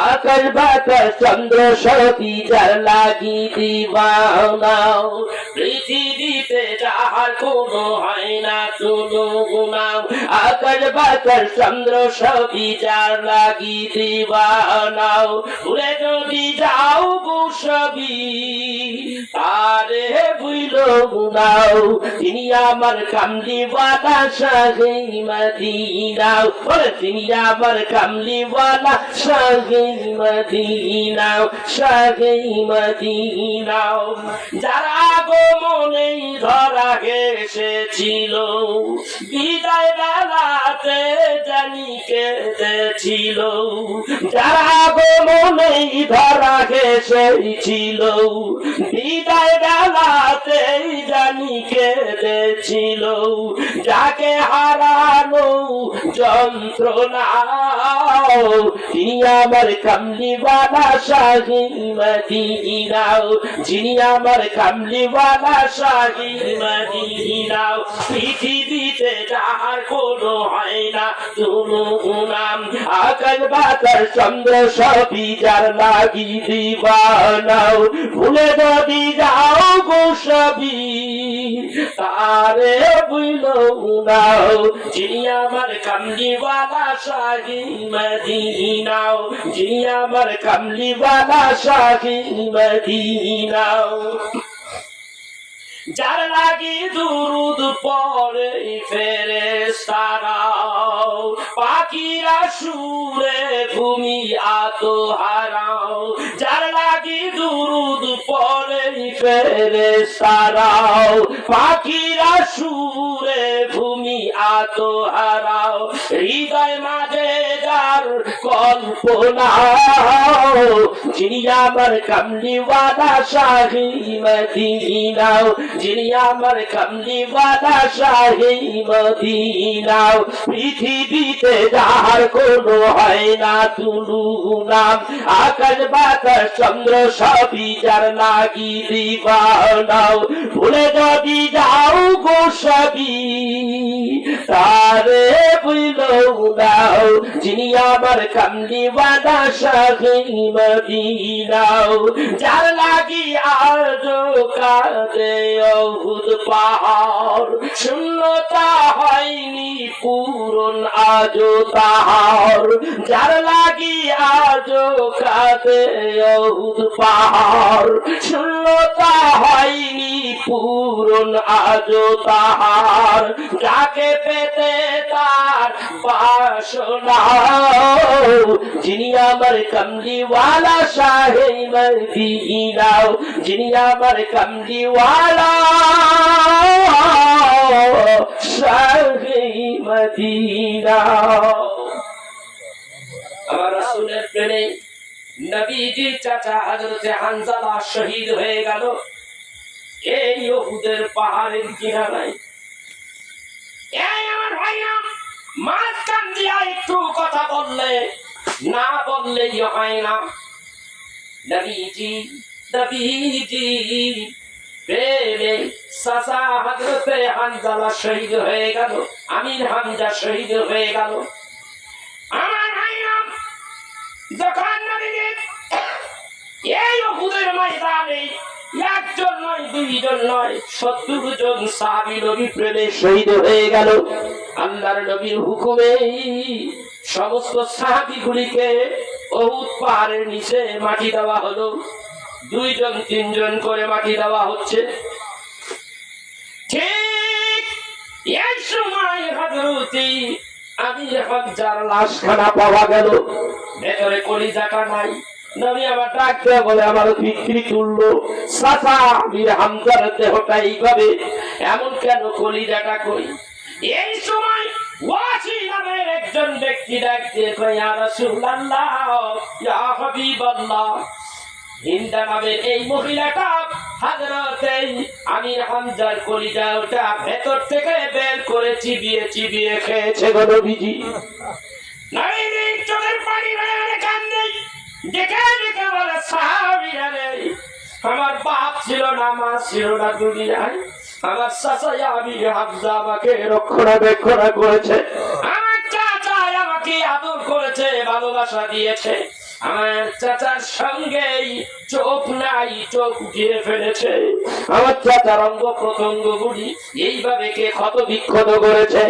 Speaker 1: আকাশ বাতাস চন্দ্র সতী যার লাগি দিবানা, পৃথিবীতে যার কোনো হয় না তুলনা, আকাশ বাতাস চন্দ্র সতী যার লাগি দিবানা, উড়ে যদি যাও গুসবি তারে বুইল গুনাও, তিনি আমার কামলিওয়ালা শাহে মদিনা, বলে তিনি আমার কামলিওয়ালা শাহে মদিনা, শাহে মদিনা। যারা আগমনে ধরা এসেছিল, বিদায় বেলাতে জানি কেঁদেছিল, যারা আগমনে ধরা এসেছিল, বিদায় বেলাতে জানি কেঁদেছিল, যাকে হারানো যন্ত্রণা, তিনি আমার কামলিওয়ালা শাহে মদিনা, যিনি আমার কামলিওয়ালা শাহে মদিনা। পৃথিবীতে যার কোনো হয় না তুলনা, আকাশ বাতাস চন্দ্র সবই যার লাগি দিবানা, ভুলে যদি যাও গো সবই তারে বুঝলো না যিনি আমার কামলিওয়ালা শাহী মদিনা, যিনি আমার কামলিওয়ালা শাহী মদিনা। যার লাগি দুরুদ পড়ে ফেরেশতারা, পাখিরা সুরে ভূমি আতহারাও। যার লাগি দুরুদ পড়ে ফেরেশতারা, পাখিরা সুরে ভূমি আতহারাও। হৃদয় মাঝে যার কল্পনা, যিনি আমার কামলিওয়ালা শাহী মদিনা, যিনি আমার কামলিওয়ালা শাহী মদিনা। পৃথিবীতে যার কোনো হয় না তুলনা, আকাশ বাতাস চন্দ্র সবই যার লাগি দিবানা। ভুলে যদি যাও গো সবই, তারে বুঝলো না যিনি আমার কামলিওয়ালা শাহী মদিনা। যার লাগি আজ কাঁদে উহুদ পাহাড়, শূন্যতা হয়নি পূরণ আজো তাহার। যার লাগি আজ কাঁদে উহুদ পাহাড়, শূন্যতা হয়নি পূরণ আজো তাহার। যাকে পেতে তার বাসনা, যিনি আমার কামলিওয়ালা শাহী মদিনা, যিনি আমার কামলিওয়ালা শাহী মদিনা। আমার রাসূলের প্রেমে নবীজির চাচা হযরতে হানজালা শহীদ হয়ে গেল এই উহুদের পাহাড়ের কিনারায়। এই আমার ভাইরা, মাঝখান দিয়া একটু কথা বললে না বললেই হয় না। নবীজি প্রেমে চাচা হযরতে হানজালা শহীদ হয়ে গেল, আমির হামজা শহীদ হয়ে গেল। আমার ভাইরা, যখন নবীজি এই উহুদের ময়দানে একজন নয়, দুইজন নয়, 70 জন সাহাবী নবী প্রেমে শহীদ হয়ে গেল। আল্লাহর নবীর হুকুমে সমস্ত সাহাবীগুলিকে উহুদ পাহাড়ের নিচে মাটি দেওয়া হলো। 2 জন 3 জন করে মাটি দেওয়া হচ্ছে। ঠিক এই সময় হযরতে আমির হামজার লাশখানা পাওয়া গেল, ভেতরে কলিজাটা নাই। নবী আবার ডাক দিয়ে বলে, আমার বিক্রি তুললো চাচা আমির হামজার দেহটা এইভাবে, এমন কেন, কলিজাটা কই? এই সময় ওয়াসি নামের একজন ব্যক্তি ডাক দিয়ে কয়, ইয়া রাসূলুল্লাহ, ইয়া হাবিবাল্লাহ, হিন্দা নামের এই মহিলাটা হযরতে আমির হামজার কলিজাটা ভেতর থেকে বের করে চিবিয়ে চিবিয়ে খেয়েছে গো নবীজি। নবীজি চোখের পানি বের কান্দে, দেখে দেখে বলে, সাহাবীরা রে, আমার বাপ ছিল না, মা ছিল না দুনিয়ায়, আমার চাচা আমির হামজা আমাকে রক্ষণাবেক্ষণ করেছে, আমার চাচা আমাকে আদর করেছে, ভালোবাসা দিয়েছে। আমার চাচার সঙ্গে চোখ নাই, চোখ উঠিয়ে ফেলেছে। আমার চাচার অঙ্গ প্রত্যঙ্গ গুলি এইভাবে কে ক্ষত বিক্ষত করেছে।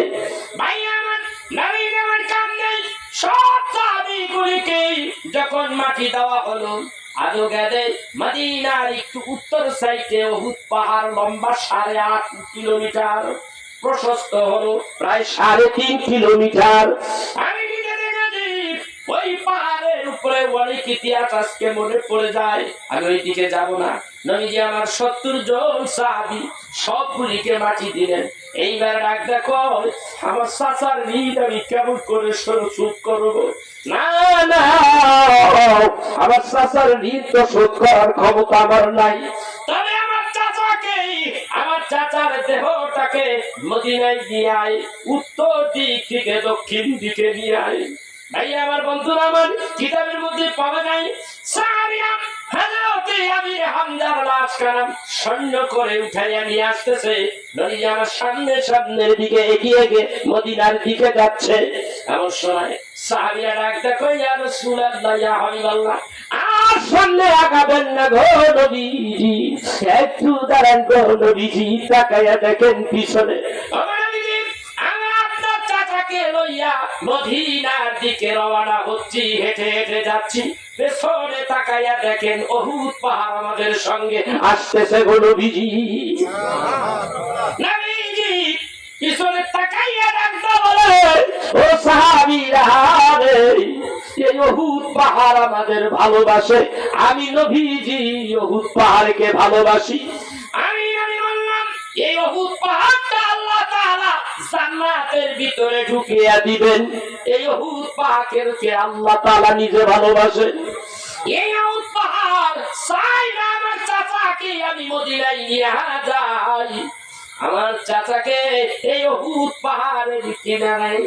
Speaker 1: ভাই আমার, নবীর আমার কান্দে সব সাহাবীগুলিকে যখন মাটি দেওয়া হলো, আজও গেদে মদিনার একটু উত্তর সাইডে উহুদ পাহাড় লম্বা 8.5 কিলোমিটার, প্রশস্ত হলো প্রায় 3.5 কিলোমিটার। আমি নিজে দেখেছি ওই পাহাড়ের উপরে অনেক ইতিহাস আজকে মনে পড়ে যায়। আমি ওই দিকে যাব না। নবীজি আমার 70 জন সাহাবী সবগুলিকে মাটি দিলেন। এইবার ডাক দেখো, আমার চাচার ঋণ আমি কেমন করে শোধ করবো? না না, আমার চাচার ঋণ তো শোধ করার ক্ষমতা আমার নাই। তবে আমার চাচাকে, আমার চাচার দেহটাকে মদিনায় নিয়ে আয়, উত্তর দিক থেকে দক্ষিণ দিকে নিয়ে আয়। ভাই আমার, বন্ধুরা আমার, কিতাবের মধ্যে পাওয়া যায় সাহাবীরা হযরতে আমির হামজার লাশখানা সৈন্য করে উঠাইয়া নিয়ে আসতেছে। নবী আমার সামনের দিকে এগিয়ে গিয়ে মদিনার দিকে যাচ্ছে। এমন সময় সাহাবীরা ডাক দেখো, ইয়া রাসূলুল্লাহ, ইয়া হাবিবাল্লাহ, আর আমার সামনে আগাবেন না গো নবীজি, একটু দাঁড়ান গো নবীজি, তাকাইয়া দেখেন পিছনে। আমি আপনার চাচাকে লইয়া মদিনার দিকে রওনা হচ্ছি, হেঁটে হেঁটে যাচ্ছি, পেছনে তাকাইয়া দেখেন উহুদ পাহাড় আমাদের সঙ্গে আসতেছে গো নবীজি। নবীজি পিছনে তাকাইয়া ডাকতে বলে, ও সাহাবীরা রে, এই উহুদ পাহাড় আমাদের ভালোবাসে, আমি নবীজি উহুদ পাহাড়কে ভালোবাসি। আমি বললাম, এই উহুদ পাহাড়টা আল্লাহ তাআলা জান্নাতের ভিতরে ঢুকিয়ে দিবেন। এই উহুদ পাহাড়কে আল্লাহ তাআলা নিজে ভালোবাসেন। এই উহুদ পাহাড় চাই না আমার চাচাকে আমি মদিনায় নিয়ে যাই, আমার চাচাকে এই উহুদ পাহাড়ের কিনারায়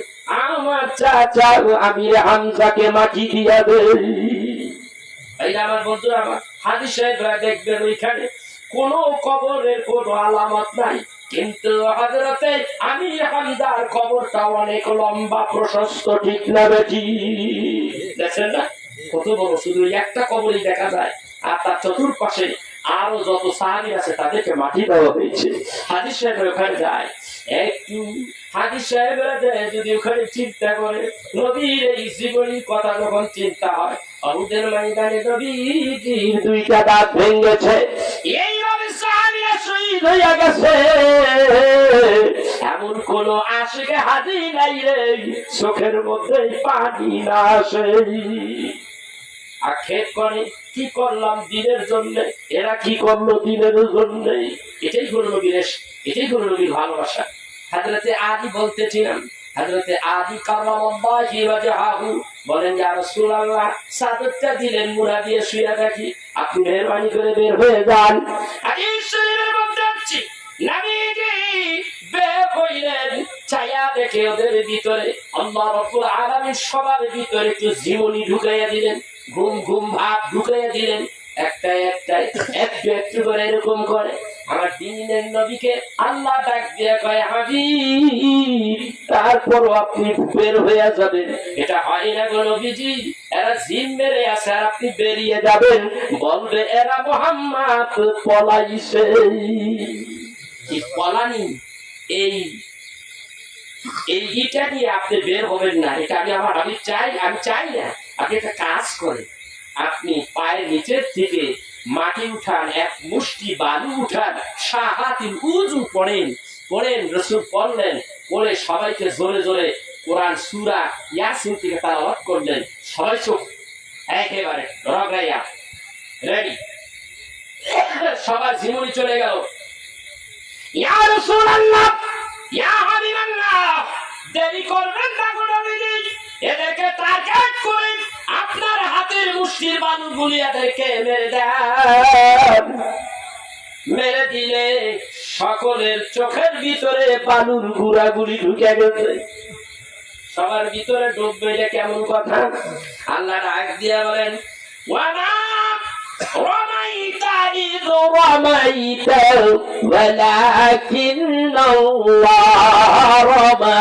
Speaker 1: আমার চাচা আমির হামজাকে মাটি দিয়া দেই। এই আমার বন্ধুরা, আমার হাজী সাহেবরা দেখবেন ওইখানে কোন কবরের কোন আলামত নাই, কিন্তু হযরতে আমির হামজার কবরটা অনেক লম্বা প্রশস্ত, ঠিক না বেটি? দেখেন না কত বড়, শুধু একটা কবরই দেখা যায়, আর তার চতুর্পাশে আরো যত সাহাবী আছে তাদেরকে মাটি দেওয়া হয়েছে। হাজী সাহেব ওখানে যায়, একটু হাজী সাহেবরা যায় যদি ওখানে চিন্তা করে, নবীর এই জীবনীর কথা যখন চিন্তা হয়, উহুদের ময়দানে নবীজির দুইটা দাঁত ভেঙেছে, এইভাবে সাহাবীরা শহীদ হইয়া গেছে, এমন কোন আশিকে হাজী নাই রে চোখের মধ্যে পানি না আসে। আক্ষেপ করে কি করলাম দিনের জন্য, এরা কি করলো দিনের জন্য। এটাই হলো নবীর, এটাই হলো নবীর ভালোবাসা। হযরতে আলী বলতেছিলাম, হযরতে আলী কারামাল্লাহু ওয়াজহাহু বলেন, ইয়া রাসূলুল্লাহ চাদরটা দিলেন, মুড়া দিয়ে শুয়ে থাকি, আপনি মেহরবানি করে বের হয়ে যান। আমি শরীরের মধ্যে আছি, নবীজি বের হইলেন, ছায়া দেখে ওদের ভিতরে আল্লাহ রাব্বুল আলামিন সবার ভিতরে একটু জীবনী ঢুকাইয়া দিলেন, ঘুম ঘুম ভাব ঢুকাইয়া দিলেন, একটা একটু একটু করে এরকম করে আমার দ্বীনের নবীকে আল্লাহ ডাক দিয়ে কয়, হাবিব তারপরও আপনি বের হয়ে যাবেন। এটা হয় না গো নবীজি, এরা জিন মেরে আছে আর আপনি বেরিয়ে যাবেন, বলবে এরা মুহাম্মদ পলাইছে। কি পলানি? এইটা নিয়ে আপনি বের হবেন না, এটা আমি চাই না। আপনি একটা কাজ করেন, আপনি পায়ের নিচের থেকে মাটি উঠান, এক মুষ্টি বালু উঠান, শাহাতিল উযু পড়েন, রাসূল পড়লেন, পড়ে সবাইকে জোরে জোরে কোরআন সূরা ইয়াসিন থেকে তেলাওয়াত করলেন। সবাই চোখ একেবারে রগাইয়া রেডি, সবার জীবনী চলে গেল। ইয়া রাসূলুল্লাহ, ইয়া হাবিবাল্লাহ, দেরি করবেন না গো নবীজি, এদেরকে টার্গেট করে আপনার হাতের মুষ্টির বালুগুলি এদেরকে মেরে দেন। মেরে দিলে সকলের চোখের ভিতরে বালুর গুড়াগুড়ি ঢুকে গেছে, সবার ভিতরে ঢুকবে, এটা কেমন কথা? আল্লাহ ডাক দিয়া বলেন, ওয়ামা রমাইতা ইয রমাইতা ওয়ালাকিন্নাল্লাহ রমা।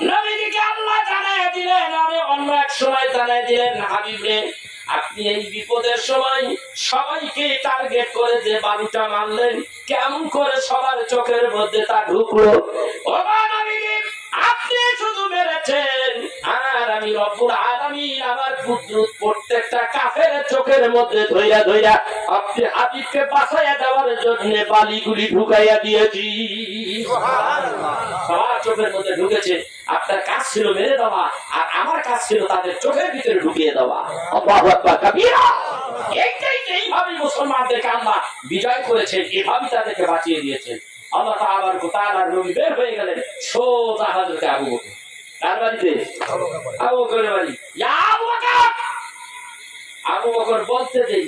Speaker 1: নবীজিকে আল্লাহ জানায় দিলেন, আমি অন্য এক সময় জানায় দিলেন, হাবিব রে আপনি এই বিপদের সময় সবাইকে টার্গেট করে যে বালুটা মারলেন, কেমন করে সবার চোখের মধ্যে তা ঢুকলো? ও নবীজি, আপনি শুধু মেরেছেন, আর আমি রব্বুল আলামিন আমার কুদরত প্রত্যেকটা কাফের চোখের মধ্যে ধইরা ধইরা আপনি হাবিবকে বাঁচাইয়া দেওয়ার জন্য বালিগুলি ঢুকাইয়া দিয়েছি। সুবহানাল্লাহ, সবার চোখের মধ্যে ঢুকেছে, আপনার কাজ ছিল মেরে দেওয়া, আর আমার কাজ ছিল তাদের চোখের ভিতরে ঢুকিয়ে দেওয়া। আল্লাহু আকবার কাবীরা। এইভাবে মুসলমানদেরকে আল্লাহ বিজয় করেছেন, এভাবে তাদেরকে বাঁচিয়ে দিয়েছেন। আল্লাহ তাআলার নবী বের হয়ে গেলেন সোজা হযরত আবু বকর, কার বাড়িতে? আবু বকরের বাড়ি। ইয়া আবু বকর, আবু বকর বলতে দেই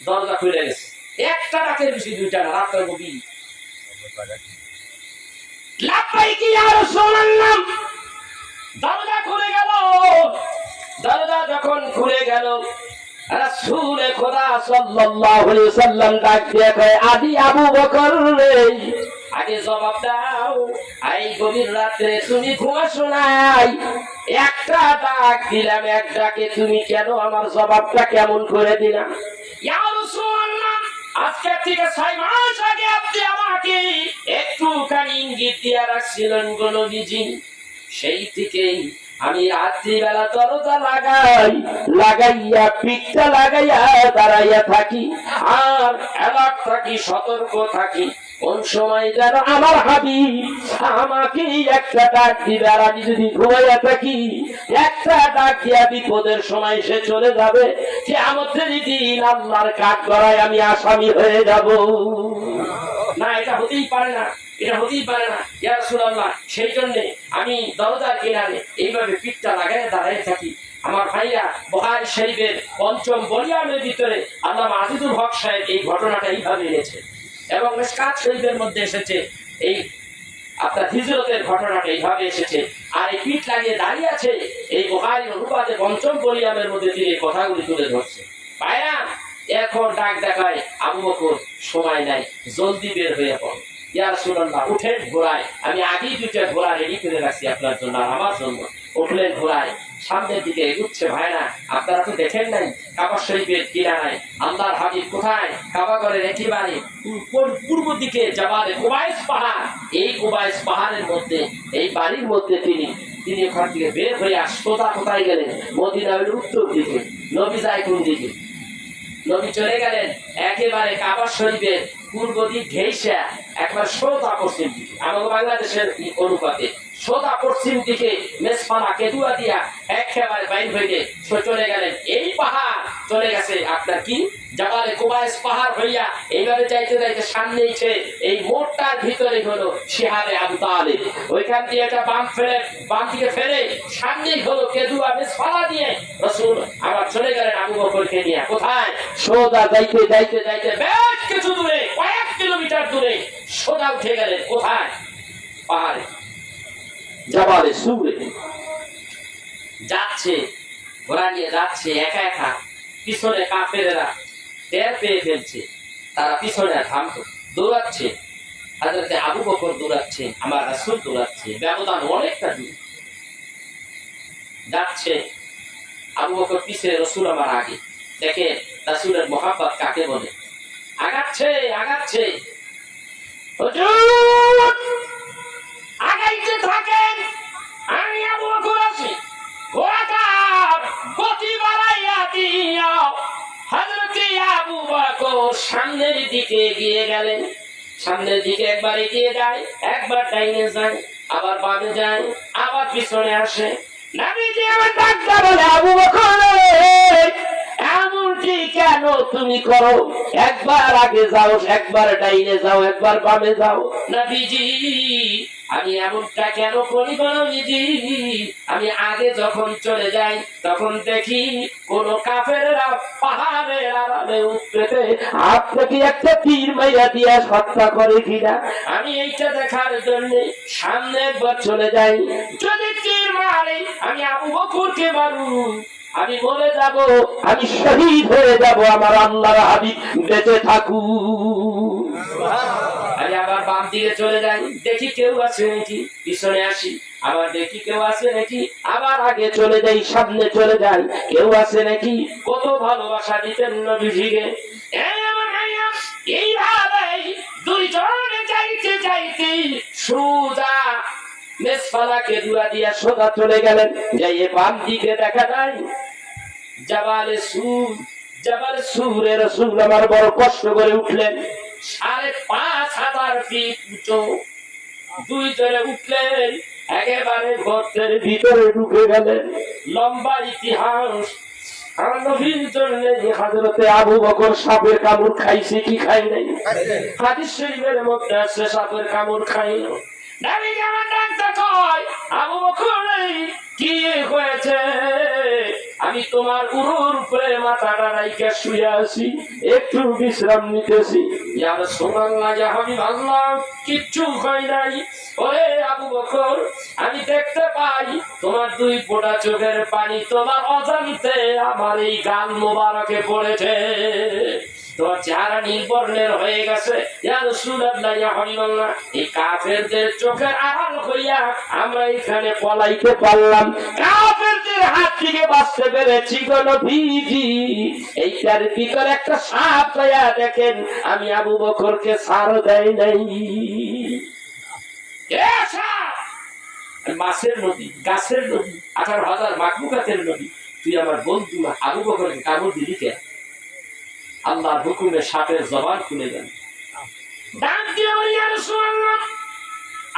Speaker 1: দরজা খুলে গেছে, একটা ডাকের বেশি, দুইটা না, রাতের গভীর। লাব্বাইক ইয়া রাসূলুল্লাহ, দরজা খুলে গেল। দরজা যখন খুলে গেল, রাসূল খোদা সাল্লাল্লাহু আলাইহি ওয়াসাল্লাম ডাক দিয়ে কয়, আদি আবু বকর রে, আগে জবাব দাও। এই গভীর রাত্রে তুমি ঘুমাসো নাই, একটা ডাক দিলাম, এক ডাকে তুমি কেন আমার জবাবটা কেমন করে দিলাম? ইয়া রাসূলুল্লাহ, আজকে থেকে 6 মাস আগে আপনি আমাকে একটুখানি ইঙ্গিত দিয়ে রাখছিলেন গো নবীজি। সেই থেকেই আমি রাত্রিবেলা দরজা লাগাইয়া পিঠটা লাগাইয়া দাঁড়াইয়া থাকি, আর এলাক থাকি, সতর্ক থাকি। কোন সময় যেন আমার হাবিব আমাকে একটা ডাক দিবে, আর আমি যদি ঘুমাইয়া থাকি একটা ডাক দিয়া বিপদের সময় সে চলে যাবে, কিয়ামতের দিন আল্লাহর কাঠগড়ায় আমি আসামি হয়ে যাব। না, এটা হতেই পারে না, এটা হতেই পারে না ইয়া রাসূলুল্লাহ। সেই জন্য আমি দরজার কিনারে এইভাবে পিঠটা লাগাই দাঁড়াই থাকি। আমার ভাইয়া বুখারী শরীফের ৫ম ভলিউমের ভিতরে আল্লামা আজিজুল হক সাহেব এই ঘটনাটা এইভাবে এনেছে, এবং মিশকাত শরীফের মধ্যে এসেছে এই আপনার হিজরতের ঘটনাটা এইভাবে এসেছে। আর এই পিঠ লাগিয়ে দাঁড়িয়ে আছে এই বুখারীর অনুবাদে ৫ম ভলিউমের মধ্যে তিনি কথাগুলি তুলে ধরছে। ভাইরা, এখন ডাক দেখায় আবু বকর, সময় নাই, জলদি বের হয়ে পড়ো। ইয়া রাসূলুল্লাহ, উঠেন ঘোড়ায়, আমি আগেই 2টা ঘোড়া রেডি করে রাখছি আপনার জন্য আর আমার জন্য। উঠলেন ঘোড়ায়, সামনের দিকে এগুচ্ছে। ভাইরা, আপনারা তো দেখেন নাই কাবা শরীফের কিনারায় আল্লাহর হাবিব কোথায়? কাবা ঘরের একেবারে পূর্ব দিকে জাবালে কুবাইস পাহাড়, এই কুবাইস পাহাড়ের মধ্যে এই বাড়ির মধ্যে তিনি ওখান থেকে বের হয়ে সোজা কোথায় গেলেন? মদিনার উত্তর দিকে। নবী যায় কোন দিকে? নবী চলে গেলেন একেবারে কাবা শরীফের পূর্ব দিক ঘেঁষা একবার সোজা পশ্চিম দিকে, আমাদের বাংলাদেশের অনুপাতে সোজা পশ্চিম দিকে মেসফানা কেদুয়া দিয়া একেবারে বাইর হয়ে চলে গেলেন। এই পাহাড় চলে গেছে আপনার কি জাবালে কুবাইস পাহাড় হইয়া এইভাবে যাইতে যাইতে সামনে এসে এই মোড়টার ভিতরে হলো শিহাবে আবু তালিব। ওইখান দিয়ে একটা বাম দিকে ফেরে সামনেই হলো কেদুয়া মেসফানা দিয়ে রাসূল আবার চলে গেলেন আবু বকরকে নিয়ে। কোথায়? সোজা যাইতে যাইতে যাইতে বেশ কিছু দূরে, কয়েক কিলোমিটার দূরে সোজা উঠে গেলেন। কোথায়? পাহাড়ে, জাবালে সুরে যাচ্ছে, ঘোড়া নিয়ে যাচ্ছে একা একা। পিছনে কাফেরেরা টের পেয়ে ফেলছে, তারা পিছনে থামতো, দৌড়াচ্ছে। হযরতে আবু বকর দৌড়াচ্ছে, আমার রাসূল দৌড়াচ্ছে, ব্যবধান অনেকটা দূর যাচ্ছে। আবু বকর পিছে, রাসূল আমার আগে। দেখে রাসূলের মহব্বত কাকে বলে। আগাচ্ছে আগাচ্ছে, হুজুর আগাইতে থাকেন, আমি আবু বকর আছি, ঘোড়াটার গতি বাড়াইয়া দিও। হযরতে আবু বকর সামনের দিকে এগিয়ে গেলেন। সামনের দিকে একবার এগিয়ে যায়, একবার ডাইনে যায়, আবার বামে যায়, আবার পিছনে আসে। নবীজি আমার ডাকটা বলে, আবু বকর এমনটি কেন তুমি করো? একবার আগে যাও, একবার ডাইনে যাও, একবার বামে যাও। নবীজি আমি এমনটা কেন করি নবীজি? আমি আগে যখন চলে যাই তখন দেখি কোন কাফেররা পাহাড়ের আড়ালে উঠতে আপনাকে একটা তীর মাইরা দিয়া হত্যা করে কিনা, আমি এইটা দেখার জন্য সামনে একবার চলে যাই। যদি তীর মারে আমি আবু বকরকে মারু, আমি মরে যাব, আমি শহীদ হয়ে যাব, আমার আল্লাহর হাবিব বেঁচে থাকুক। আমি আবার বাম দিকে চলে যাই, দেখি কেউ আছে নাকি, পিছনে আসি, আবার দেখি কেউ আছে নাকি, আবার আগে চলে যাই, সামনে চলে যাই, কেউ আছে নাকি। কত ভালোবাসা দিতেন নবীজিকে। এইভাবে দুইজনে যাইতে যাইতে সোজা মেসফালাকে দূরা দিয়া সোজা চলে গেলেন। যাইয়ে বাম দিকে দেখা যায় জাবালে সুর। জাবালে সুরে রাসূল আমার বড় কষ্ট করে উঠলেন, ৫৫০০ ফিট উঁচু। দুইজনে উঠলেন, একেবারে গর্তের ভিতরে ঢুকে গেলেন। লম্বা ইতিহাস। আমার নবীর জন্য হযরতে আবু বকর সাপের কামড় খাইছে কি খাই নাই? হাদিস শরীফের মধ্যে আছে সাপের কামড় খাইল। নবী আমার ডাকতে কয়, আবু বকর কি হয়েছে? আমি তোমার উরুর উপরে মাথাটা রাইখা শুয়ে আছি, একটু বিশ্রাম নিতেছি। ইয়া রাসূলুল্লাহ, ইয়া হাবিবাল্লাহ, কিচ্ছু হয় নাই। ওরে আবু বকর, আমি দেখতে পাই তোমার 2 ফোঁটা চোখের পানি তোমার অজান্তে আমার এই গাল মোবারকে পড়েছে। তোমার চেহারা নীল বর্ণের হয়ে গেছে, ইয়া রাসূলুল্লাহ ইয়া হাবিবাল্লাহ, এই কাফেরদের চোখের আড়াল হইয়া আমরা এখানে পলাইতে পারলাম, কাফেরদের হাত থেকে বাঁচতে পেরেছি গো নবীজি। এইটার ভিতর একটা সাপ পায়া দেখেন, আমি আবু বকরকে ছাড় দেয় নাই। মাছের নদী, গাছের নদী, 18,000 মাকলুকাতের নদী, তুই আমার বন্ধু আবু বকরকে কামড় দিলি কেন? আল্লাহর হুকুমে সাপের জবান খুলে গেল। ডাক দিয়ে বলি, ইয়া রাসূলুল্লাহ,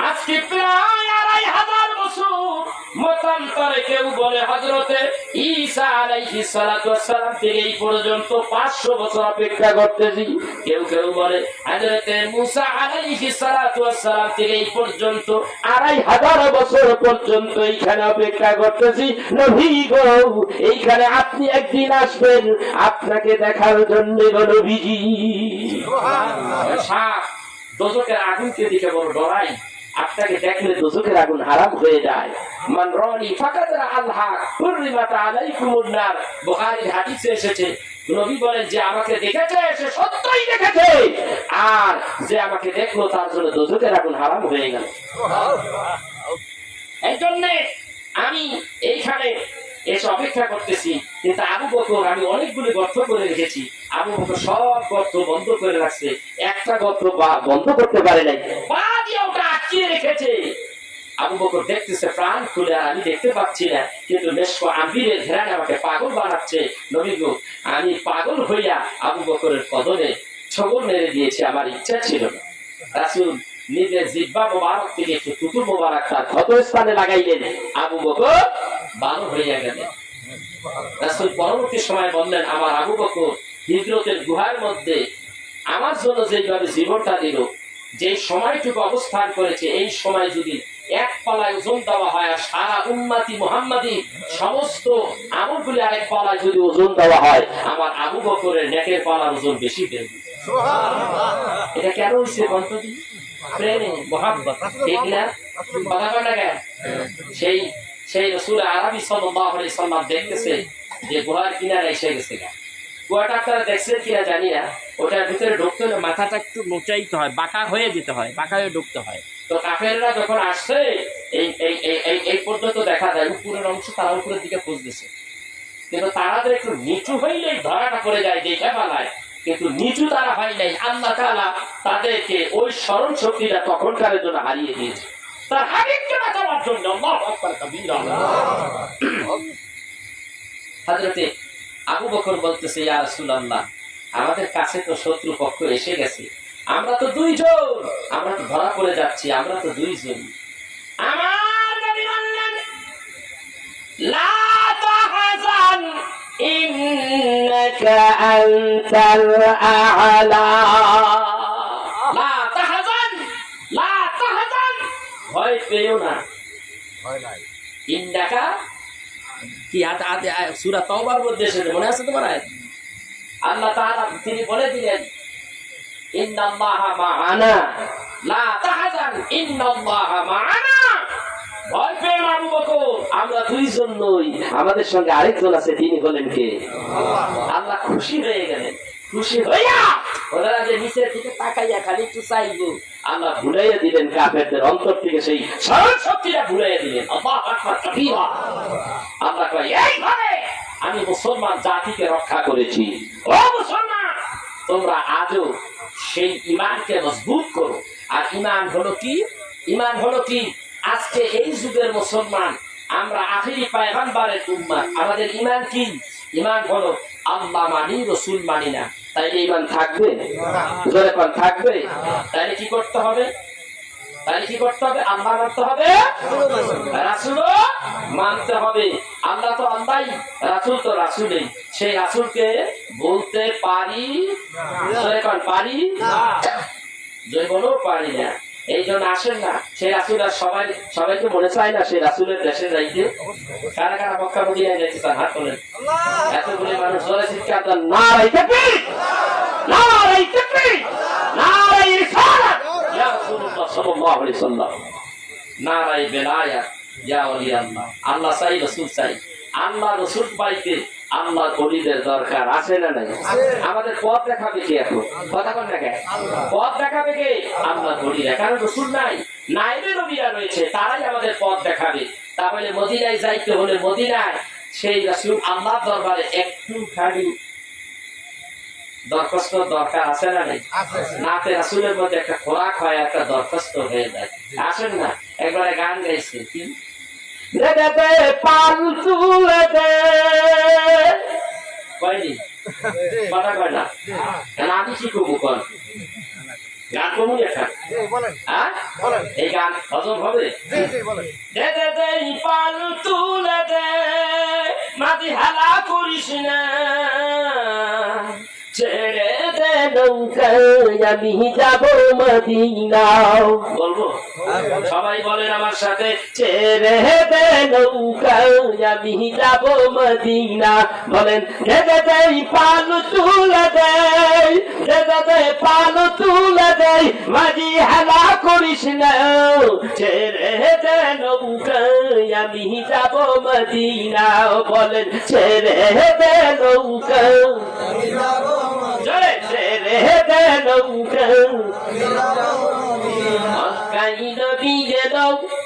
Speaker 1: আজকে প্রায় 2,500 বছর মতান্তরে কেউ বলে হযরতে ঈসা আলাইহিস সালাতু ওয়াস সালাম থেকে এই পর্যন্ত 500 বছর অপেক্ষা করতেছি, কেউ কেউ বলে হযরতে মুসা আলাইহিস সালাতু ওয়াস সালাম থেকে এই পর্যন্ত 2,500 বছর পর্যন্ত এইখানে অপেক্ষা করতেছি। নবী গো, এইখানে আপনি একদিন আসবেন, আপনাকে দেখার জন্য গো নবীজি। সুবহানাল্লাহ। সাপ দোজখের আগুনকে দেখে বড় ডরাই, আপনাকে দেখলে দোজখের আগুন হারাম হয়ে যায়। মান রানি ফাকাদ আল্লাহ হুররিমাত আলাইকুমুন নার, বুখারীর হাদিসে এসেছে, নবী বলেন যে আমাকে দেখেছে সে সত্যই দেখেছে, আর যে আমাকে দেখলো তার জন্য দোজখের আগুন হারাম হয়ে গেল। এই জন্য আমি এইখানে এসে অপেক্ষা করতেছি। কিন্তু আবু বকর, আমি অনেকগুলো গর্ত করে রেখেছি, আবু বকর সব গর্ত বন্ধ করে রাখছে, একটা গর্ত বন্ধ করতে পারে নাই, পা দিয়ে ওটা আটকিয়ে রেখেছে। আবু বকর দেখতেছে প্রাণ খুলে, আর আমি দেখতে পাচ্ছি না, কিন্তু মেশক আম্বিরের ঘেরান আমাকে পাগল বানাচ্ছে। নবী গো, আমি পাগল হইয়া আবু বকরের কদমে ছবল মেরে দিয়েছি, আমার ইচ্ছা ছিল না। রাসূল নিজের জিহ্বা মোবারক থেকে একটু তুতুর মোবারক তার ক্ষত স্থানে লাগাইলেন, আবু বকর ভালো হইয়া গেলেন। রাসূল পরবর্তী সময় বললেন, আমার আবু বকর হিজরতের গুহার মধ্যে আমার জন্য যেভাবে জীবনটা দিল, যে সময়টুকু অবস্থান করেছে, এই সময় যদি এক পালায় ওজন দেওয়া হয়, আর সারা উম্মতি মুহাম্মাদি সমস্ত আমলগুলি আরেক পালায় যদি ওজন দেওয়া হয়, আমার আবু বকরের নেকের পালার ওজন বেশি বেরবে। সুবহানাল্লাহ। এটা কেন হইছে বলতো? প্রেমে, মুহাব্বত, ঠিক না? কথা কয় না কেন? সেই রাসূল আরবি সাল্লাল্লাহু আলাইহি সাল্লাম দেখতেছে যে গুহার কিনারে এসে গেছে। কুয়াটা আপনারা দেখছেন কিনা জানি না, ওটার ভিতরে ঢুকতে হলে মাথাটা একটু মোচাইতে হয়, বাঁকা হয়ে যেতে হয়, বাঁকা হয়ে ঢুকতে হয়। তো কাফেররা যখন আসছে, এই পর্যন্ত দেখা যায় উপরের অংশ তারা উপরের দিকে খুঁজতেছে, কিন্তু তারা তো একটু নিচু হইলেই ধরাটা পড়ে যায়, দেখে পালায়, কিন্তু নিচু তারা হয় নাই। আল্লাহ তাআলা তাদেরকে ওই স্মরণ শক্তিটা তখনকারের জন্য হারিয়ে দিয়েছে, তার হাবিবকে বাঁচাবার জন্য। আল্লাহু আকবার কাবীরা। হযরতে আবু বকর বলতেছে, ইয়া রাসূলুল্লাহ, আমাদের কাছে তো শত্রু পক্ষ এসে গেছে, আমরা তো 2 জন, আমরা তো ধরা পড়ে যাচ্ছি, আমরা তো 2 জন। আমার নবী বললেন, লা তাহজান ইন্নাকা আনতাল আ'লা। লা তাহজান, লা তাহজান, ভয় পেও না, ভয় নাই। ইন্নাকা কি সূরা তাওবার মধ্যে এসেছে, মনে আছে তোমার আয়াত? আল্লাহ তাআলা তিনি বলে দিলেন, ইন্নাল্লাহা মা'ানা, লা তাহজান ইন্নাল্লাহা মা'ানা। ভয় পেও না আবু বকর, আমরা 2 জন নই, আমাদের সঙ্গে আরেকজন আছে, তিনি হলেন কে? আল্লাহ খুশি হয়ে গেলেন। খুশি হইয়া ওরা যে নিচের দিকে তাকাইয়া খালি একটু চাইবো, আল্লাহ ভুলাইয়া দিলেন কাফেরদের অন্তর থেকে সেই স্মরণ শক্তিটা ভুলাইয়া দিলেন। আল্লাহু আকবার কাবীরা। আল্লাহ কয়, এইভাবে আমি মুসলমান জাতিকে রক্ষা করেছি। ও মুসলমান, তোমরা আজও সেই ঈমানকে মজবুত করো। আর ঈমান হলো কি? ঈমান হলো কি? আজকে এই যুগের মুসলমান আমরা আখিরি পয়গম্বরের উম্মত, আমাদের ঈমান কি? ঈমান হলো আল্লাহ মানি, রাসূল মানি না। তাইলে ঈমান থাকবে? জোরে কোন থাকবে? তাইলে কি করতে হবে? তাইলে কি করতে হবে? আল্লাহ মানতে হবে, রাসূলও মানতে হবে। আল্লাহ তো আল্লাহই, রাসূল তো রাসূলই। সেই রাসূলকে বলতে পারি, জোরে কোন পারি না, জয় বলো পারি না। এই জন্য আসেন না, সেই রাসূল আর সবাইকে মনে চায় না সেই রাসূলের দেশে যাইতে। কারা কারা মক্কা মদিনায় যাইতে চান? হাত তোলেন। এতগুলো মানুষ জোরে চিৎকার দেন, নারায়ে তাকবীর, নারায়ে তাকবীর, নারায়ে রিসালাত ইয়া রাসূলুল্লাহ সাল্লাল্লাহু আলাইহি ওয়াসাল্লাম, নারায়ে বেলায়াত ইয়া ওলি আল্লাহ। আল্লাহ চাই, রাসূল চাই। আল্লাহ রাসূল পাইতে আল্লাহর ওলিদের দরকার আছে না নাই? আমাদের পথ দেখাবে কে? এখন কথা বল না কেন? পথ দেখাবে কে? আল্লাহর ওলিরা। কারণ রাসূল নাই, নায়েবে নবীরা রয়েছে, তারাই আমাদের পথ দেখাবে। তাহলে মদিনায় যাইতে হলে মদিনায় সেই রাসূল আল্লাহর দরবারে একটু খালি দরখাস্ত দরকার আছে না নাই? নাতে রাসূলের মধ্যে একটা খোরাক হয়, একটা দরখাস্ত হয়ে যায়। আসেন না, একবারে গান গাইছে কি রেগাতে পাল তুলে দে কয়নি কথা কয় না কেন? আমি কি করবো? কোন গান কমু একটা এই গান হজম হবে? দে দে দে পাল তুলে দে, মাটি হালা করিস না, ছেড়ে দে নৌকায় আমি যাব মদিনা। বলবো সবাই বলেন আমার সাথে, ছেড়ে দে নৌকায় আমি যাব মদিনা। বলেন দে দে দে পাল তুলে দে, দে দে দে পাল তুলে দে, মাঝি হেলা করিস না, ছেড়ে দে নৌকায় আমি যাব মদিনা। বলেন ছেড়ে দে নৌকায় ছেড়ে দে নৌকায়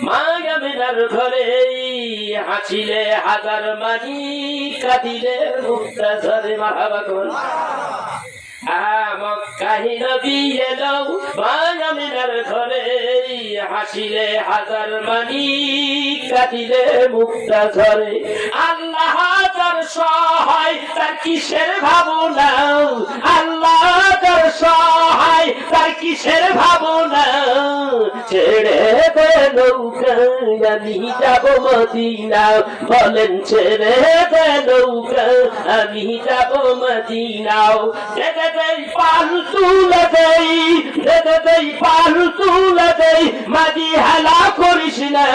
Speaker 1: মায়ামিনার ঘরে, হাসিলে হাজার মানি, কাঁদিলে মুক্তা ঝরে। মারহাবা কোন মক্কায় নবী এলো মায়ামিনার ঘরে, হাসিলে হাজার মানি, কাঁদিলে মুক্তা ঝরে। আল্লাহ তার সহায়, তার কিসের ভাবনা? আল্লাহ তার সহায়, তার কিসের ভাবনা? ছেড়ে দে নৌকায় আমি যাব মদিনা। বলেন ছেড়ে দে নৌকায় আমি যাব মদিনা। দে দে দে পাল তুলে দে, দে দে দে পাল তুলে দে, মাঝি হেলা করিস না,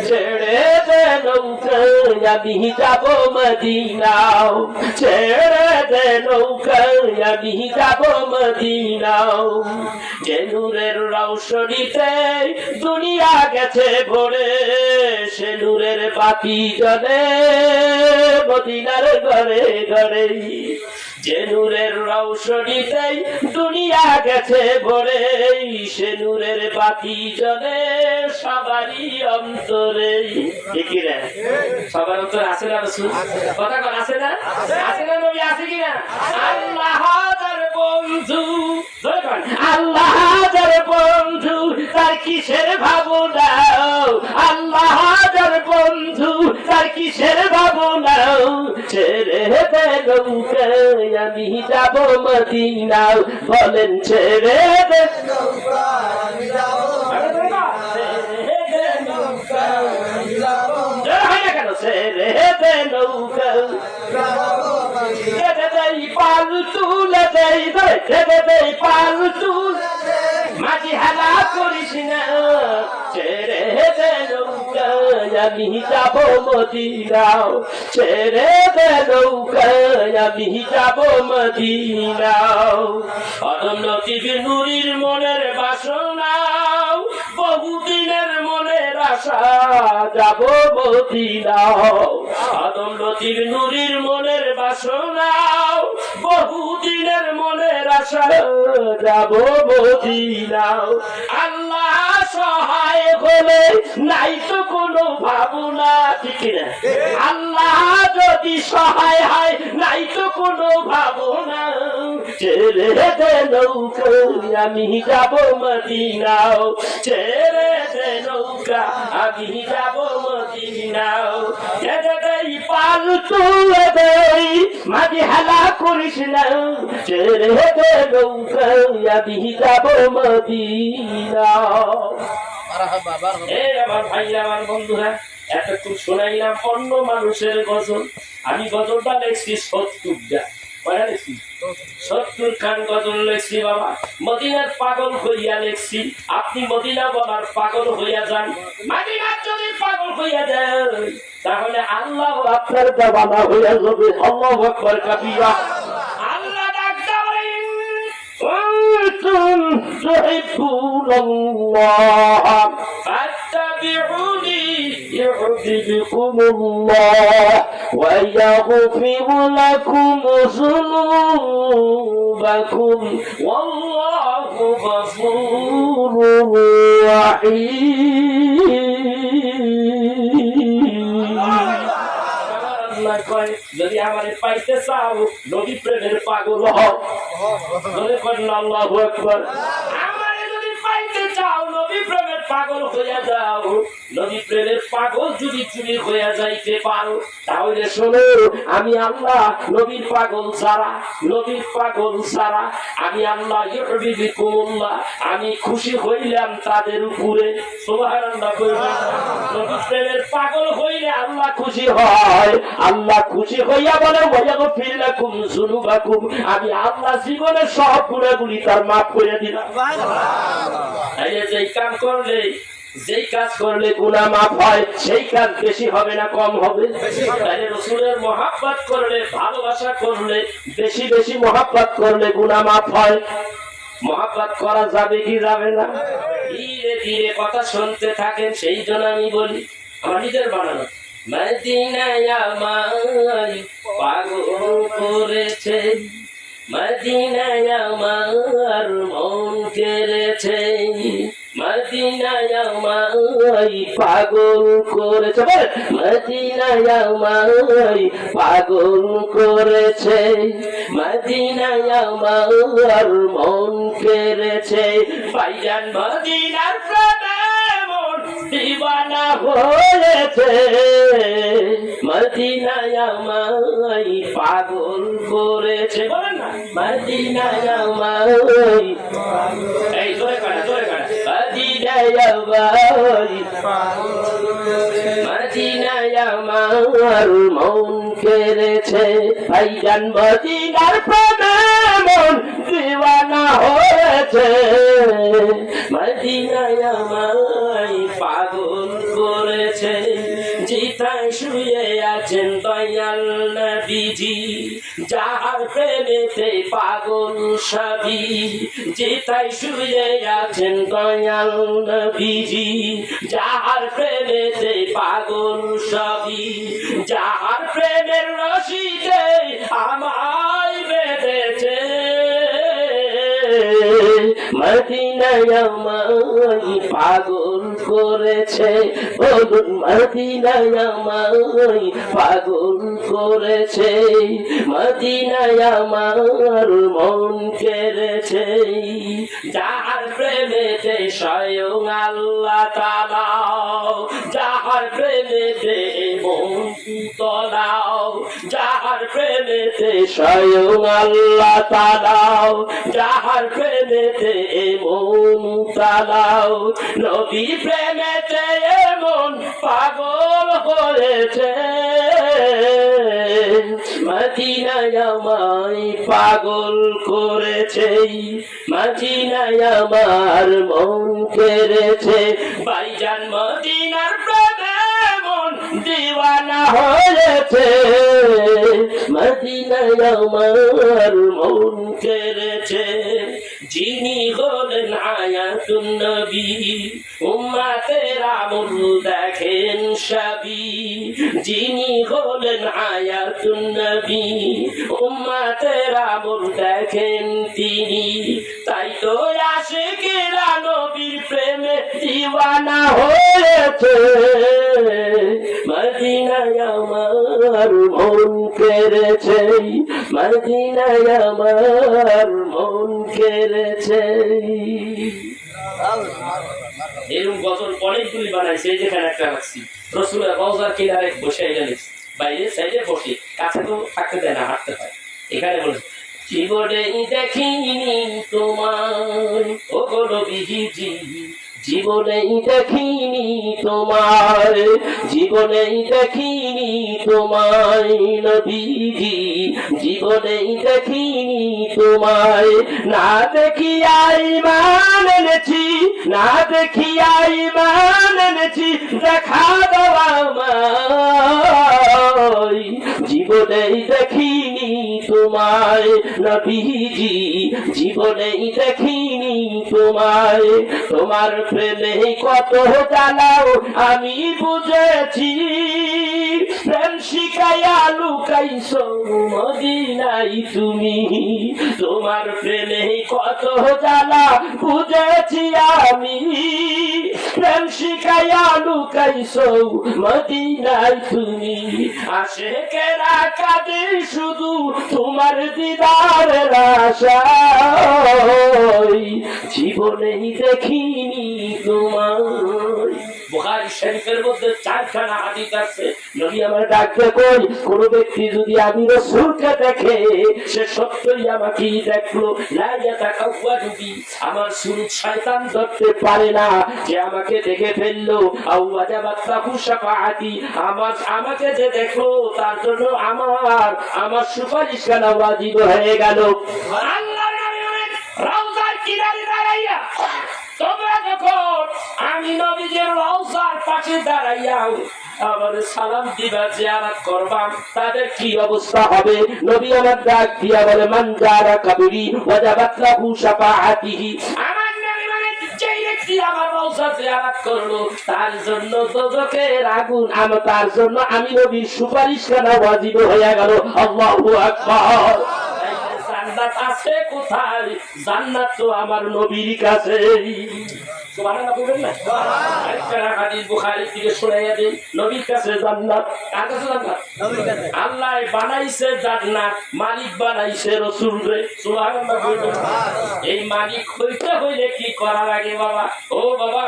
Speaker 1: ছেড়ে দে নৌকায় আমি যাব মদিনা। ছেড়ে দে নৌকায় আমি যাব মদিনা। যে নূরের রৌশনীতে দুনিয়া গেছে ভরে, সে নূরের বাতি জ্বলে মদিনার ঘরে ঘরে। যে নূরের রৌশনীতে দুনিয়া গেছে ভরে, সে নূরের বাতি জ্বলে সবারই অন্তরে। কি রে সবার অন্তরে আছে না রাসূল? কথা কর আছে না? আছে না নবী? আছে কিনা? আল্লাহ তার বন্ধু, আল্লাহ তার বন্ধু, তার কিসের ভাবনা? আল্লাহ তার বন্ধু, তার কিসের ভাবনা? ছেড়ে দে নৌকায় আমি যাব মদিনা। বলেন ছেড়ে দে ছেড়ে দে নৌকায় পাল তুলে দে, দে দে পাল তুলে দে, মাঝি হেলা করিস না, ছেড়ে দে নৌকায় আমি যাব মদিনা। ছেড়ে দে নৌকায় আমি যাব মদিনা। অদম লতিফ নুরির মনের বাসনা, বহুদিনের মনের আশা যাব মদিনা। অদম লতিফ নুরির মনের বাসনা, বহুদিনের মনের আশা যাব মদিনা। আল্লাহ সহায় হলে নাই তো কোনো ভাবনা, ঠিক না? আল্লাহ যদি সহায় হয় নাই তো কোনো ভাবনা। ছেড়ে দে নৌকায় আমি যাব মদিনা। ছেড়ে দে নৌকা আমি যাব মদিনা। পাল তুলে দে, মাঝি হেলা করিস না, ছেড়ে দে নৌকায় আমি যাব মদিনা। আমার ভাইরা, আমার বন্ধুরা, এতক্ষণ শোনাইলাম অন্য মানুষের গজল। আমি গজলটা লেখছি 70টা, কয়টা লেখছি? 70 খান গজল লেখছি বাবা। মদিনার পাগল হইয়া লেখছি। আপনি মদিনা বলার পাগল হইয়া যান, মদিনার যদি পাগল হইয়া যান, তাহলে আল্লাহ আপনার দেওয়ানা হইয়া যাবে। আল্লাহু আকবার কাবীরা। আল্লাহ ডাক দেন, কুনতুম তুহিব্বুনাল্লাহ ফাত্তাবিউনি ইউহিব্বুকুমুল্লাহ ويغفر لكم ذنوبكم والله غفور رحيم যদি আমারে পাইতে চাও নবী প্রেমের পাগল হও আল্লাহু আকবার আমারে যদি পাইতে চাও নবী প্রেমের পাগল হইয়া যাও নবী প্রেমের পাগল যদি তুমি হইয়া যাইতে পারো তাহলে শোনো আমি আল্লাহ নবীর পাগল ছাড়া আমি আল্লাহ ইউহিব্বুকুমুল্লাহ আমি খুশি হইলাম তাদের উপরে সুবহানাল্লাহ নবী প্রেমের পাগল হইলে আল্লাহ খুশি হয় আল্লাহ খুশি হইয়া বলে ওয়ায়াগফির লাকুম যুনুবাকুম আমি আল্লাহ জীবনের সব গুনাহগুলি তার maaf করে দিলাম সুবহানাল্লাহ এই যে যেই কাজ করলে গুনাহ maaf হয় সেই কাজ বেশি হবে না কম হবে তাহলে রাসূলের মহব্বত করলে ভালোবাসা করলে বেশি বেশি মহব্বত করলে গুনাহ maaf হয় মহব্বত করা যাবে কি যাবে না ধীরে ধীরে কথা শুনতে থাকেন সেই জন্য আমি বলি আমার নিজের বানানো মদিনায় আমায় পাগল করেছে মদিনায় আমার মন কেড়েছে মদিনায় আমায় পাগল করেছে মদিনায় আমায় পাগল করেছে মদিনায় আমার মন কেড়েছে ভাইজান মদিনার প্রেমে মন দিওয়ানা হয়েছে মদিনায় আমায় পাগল করেছে বলেন না মদিনায় আমায় এই জোরে কাটা মদিনায় আমার মন কেড়েছে ভাইজান মদিনার প্রেমে মন দিওয়ানা হয়েছে মদিনায় আমায় পাগল করেছে জিতায় শুয়ে আছেন দয়াল নবীজি যাহার প্রেমেতে পাগল সবই জিতায় শুয়ে আছেন দয়াল নবীজি যাহার প্রেমেতে পাগল সবই যাহার প্রেমের রশিতে আমায় বেঁধেছে মদিনায় আমায় পাগল করেছে বলুন মদিনায় আমায় পাগল করেছে মদিনায় আমার মন কেড়েছে যাহার প্রেমেতে স্বয়ং আল্লাহ তাআলা যাহার প্রেমেতে মন তলাও যাহার প্রেমেতে স্বয়ং আল্লাহ তাআলা যাহার প্রেমেতে মন তালাও নবী প্রেমেতে মন পাগল হয়েছে মদিনায় আমায় পাগল করেছে মদিনায় আমার মন কেড়েছে ভাইজান মদিনার প্রেমে মন দিওয়ানা হয়েছে মদিনায় আমার মন কেড়েছে যিনি হলেন আয়াতুন নবী উম্মতের আমল দেখেন সবই যিনি হলেন আয়াতুন নবী উম্মতের আমল দেখেন তিনি তাই তো আশিকেরা নবীর প্রেমে দিওয়ানা হয়েছে মদিনায় আমার মন কেড়েছে মদিনায় আমার মন কেড়েছে এরকম গজল অনেকগুলি বানাইছে যেখানে একটা রাখছি রসুলের রওজার কিনারে বসে গেলে বাইরে সাইডে বসে কাছে তো থাকতে দেয় না হাঁটতে হয় এখানে বলে জীবনে দেখিনি তোমার ও নবীজি জীবনে দেখিনি তোমার জীবনে দেখিনি তোমায় নবীজি জীবনে দেখিনি তোমায় না দেখিয়া ঈমান এনেছি না দেখিয়া ঈমান এনেছি দেখা দাও আমায় জীবনে দেখিনি তোমায় নবীজি জীবনে দেখিনি তোমায় তোমার প্রেমে কত জ্বালাও আমি বুঝেছি প্রেম শিখাইয়া লুকাইছো মদিনায় তুমি, তোমার প্রেমে কত জ্বালা বুঝেছি আমি, প্রেম শিখাইয়া লুকাইছো মদিনায় তুমি, আশেকেরা কাঁদে শুধু তোমার দিদারের আশায়, জীবনেই দেখিনি তোমার। বুখারী শরীফের মধ্যে 4খানা হাদিস আছে। নবী আমার ডাকতে কই, কোন ব্যক্তি যদি আমি রাসূলকে দেখে সে সত্যই আমাকেই দেখলো, লা ইয়াতাকাওয়াদু বি, আমার সুরত শয়তান ধরতে পারে না যে আমাকে দেখে ফেললো, আও ওয়াজাবাত লাহু শাফাআতি, আমাকে যে দেখলো তার জন্য আমার সুপারিশ কেন ওয়াজিব হয়ে গেল। আল্লাহর নবী বলেন, রওজার কিনারে দাঁড়াইয়া তোমরা যখন আমি নবীর রওজার পাশে দাঁড়াইয়া আমার সালাম দিবা, জিয়ারত করবা, তাদের কি অবস্থা হবে? নবী আমার ডাক দিয়া বলে, মান জারা কাবরি ওয়াজাবাত লাহু শাফাআতিহি, আমার নবী বলে যেই ব্যক্তি আমার রওজা জিয়ারত করলো তার জন্য দোজখের আগুন, তার জন্য আমি নবীর সুপারিশ কেন ওয়াজিব হয়ে গেল। আল্লাহু আকবার। জান্নাত আছে কোথায়? জান্নাত তো আমার নবীর কাছে। সুবহানাল্লাহ বলবেন না? আরেকটা হাদিস বুখারী থেকে শুনাইয়া দেন, নবীর কাছে জান্নাত। কার কাছে জান্নাত? নবীর কাছে। আল্লাহ বানাইছে জান্নাত, মালিক বানাইছে রাসূল রে। সুবহানাল্লাহ বলবেন। এই মালিক হইতে হইলে কি করা লাগে বাবা? ও বাবা,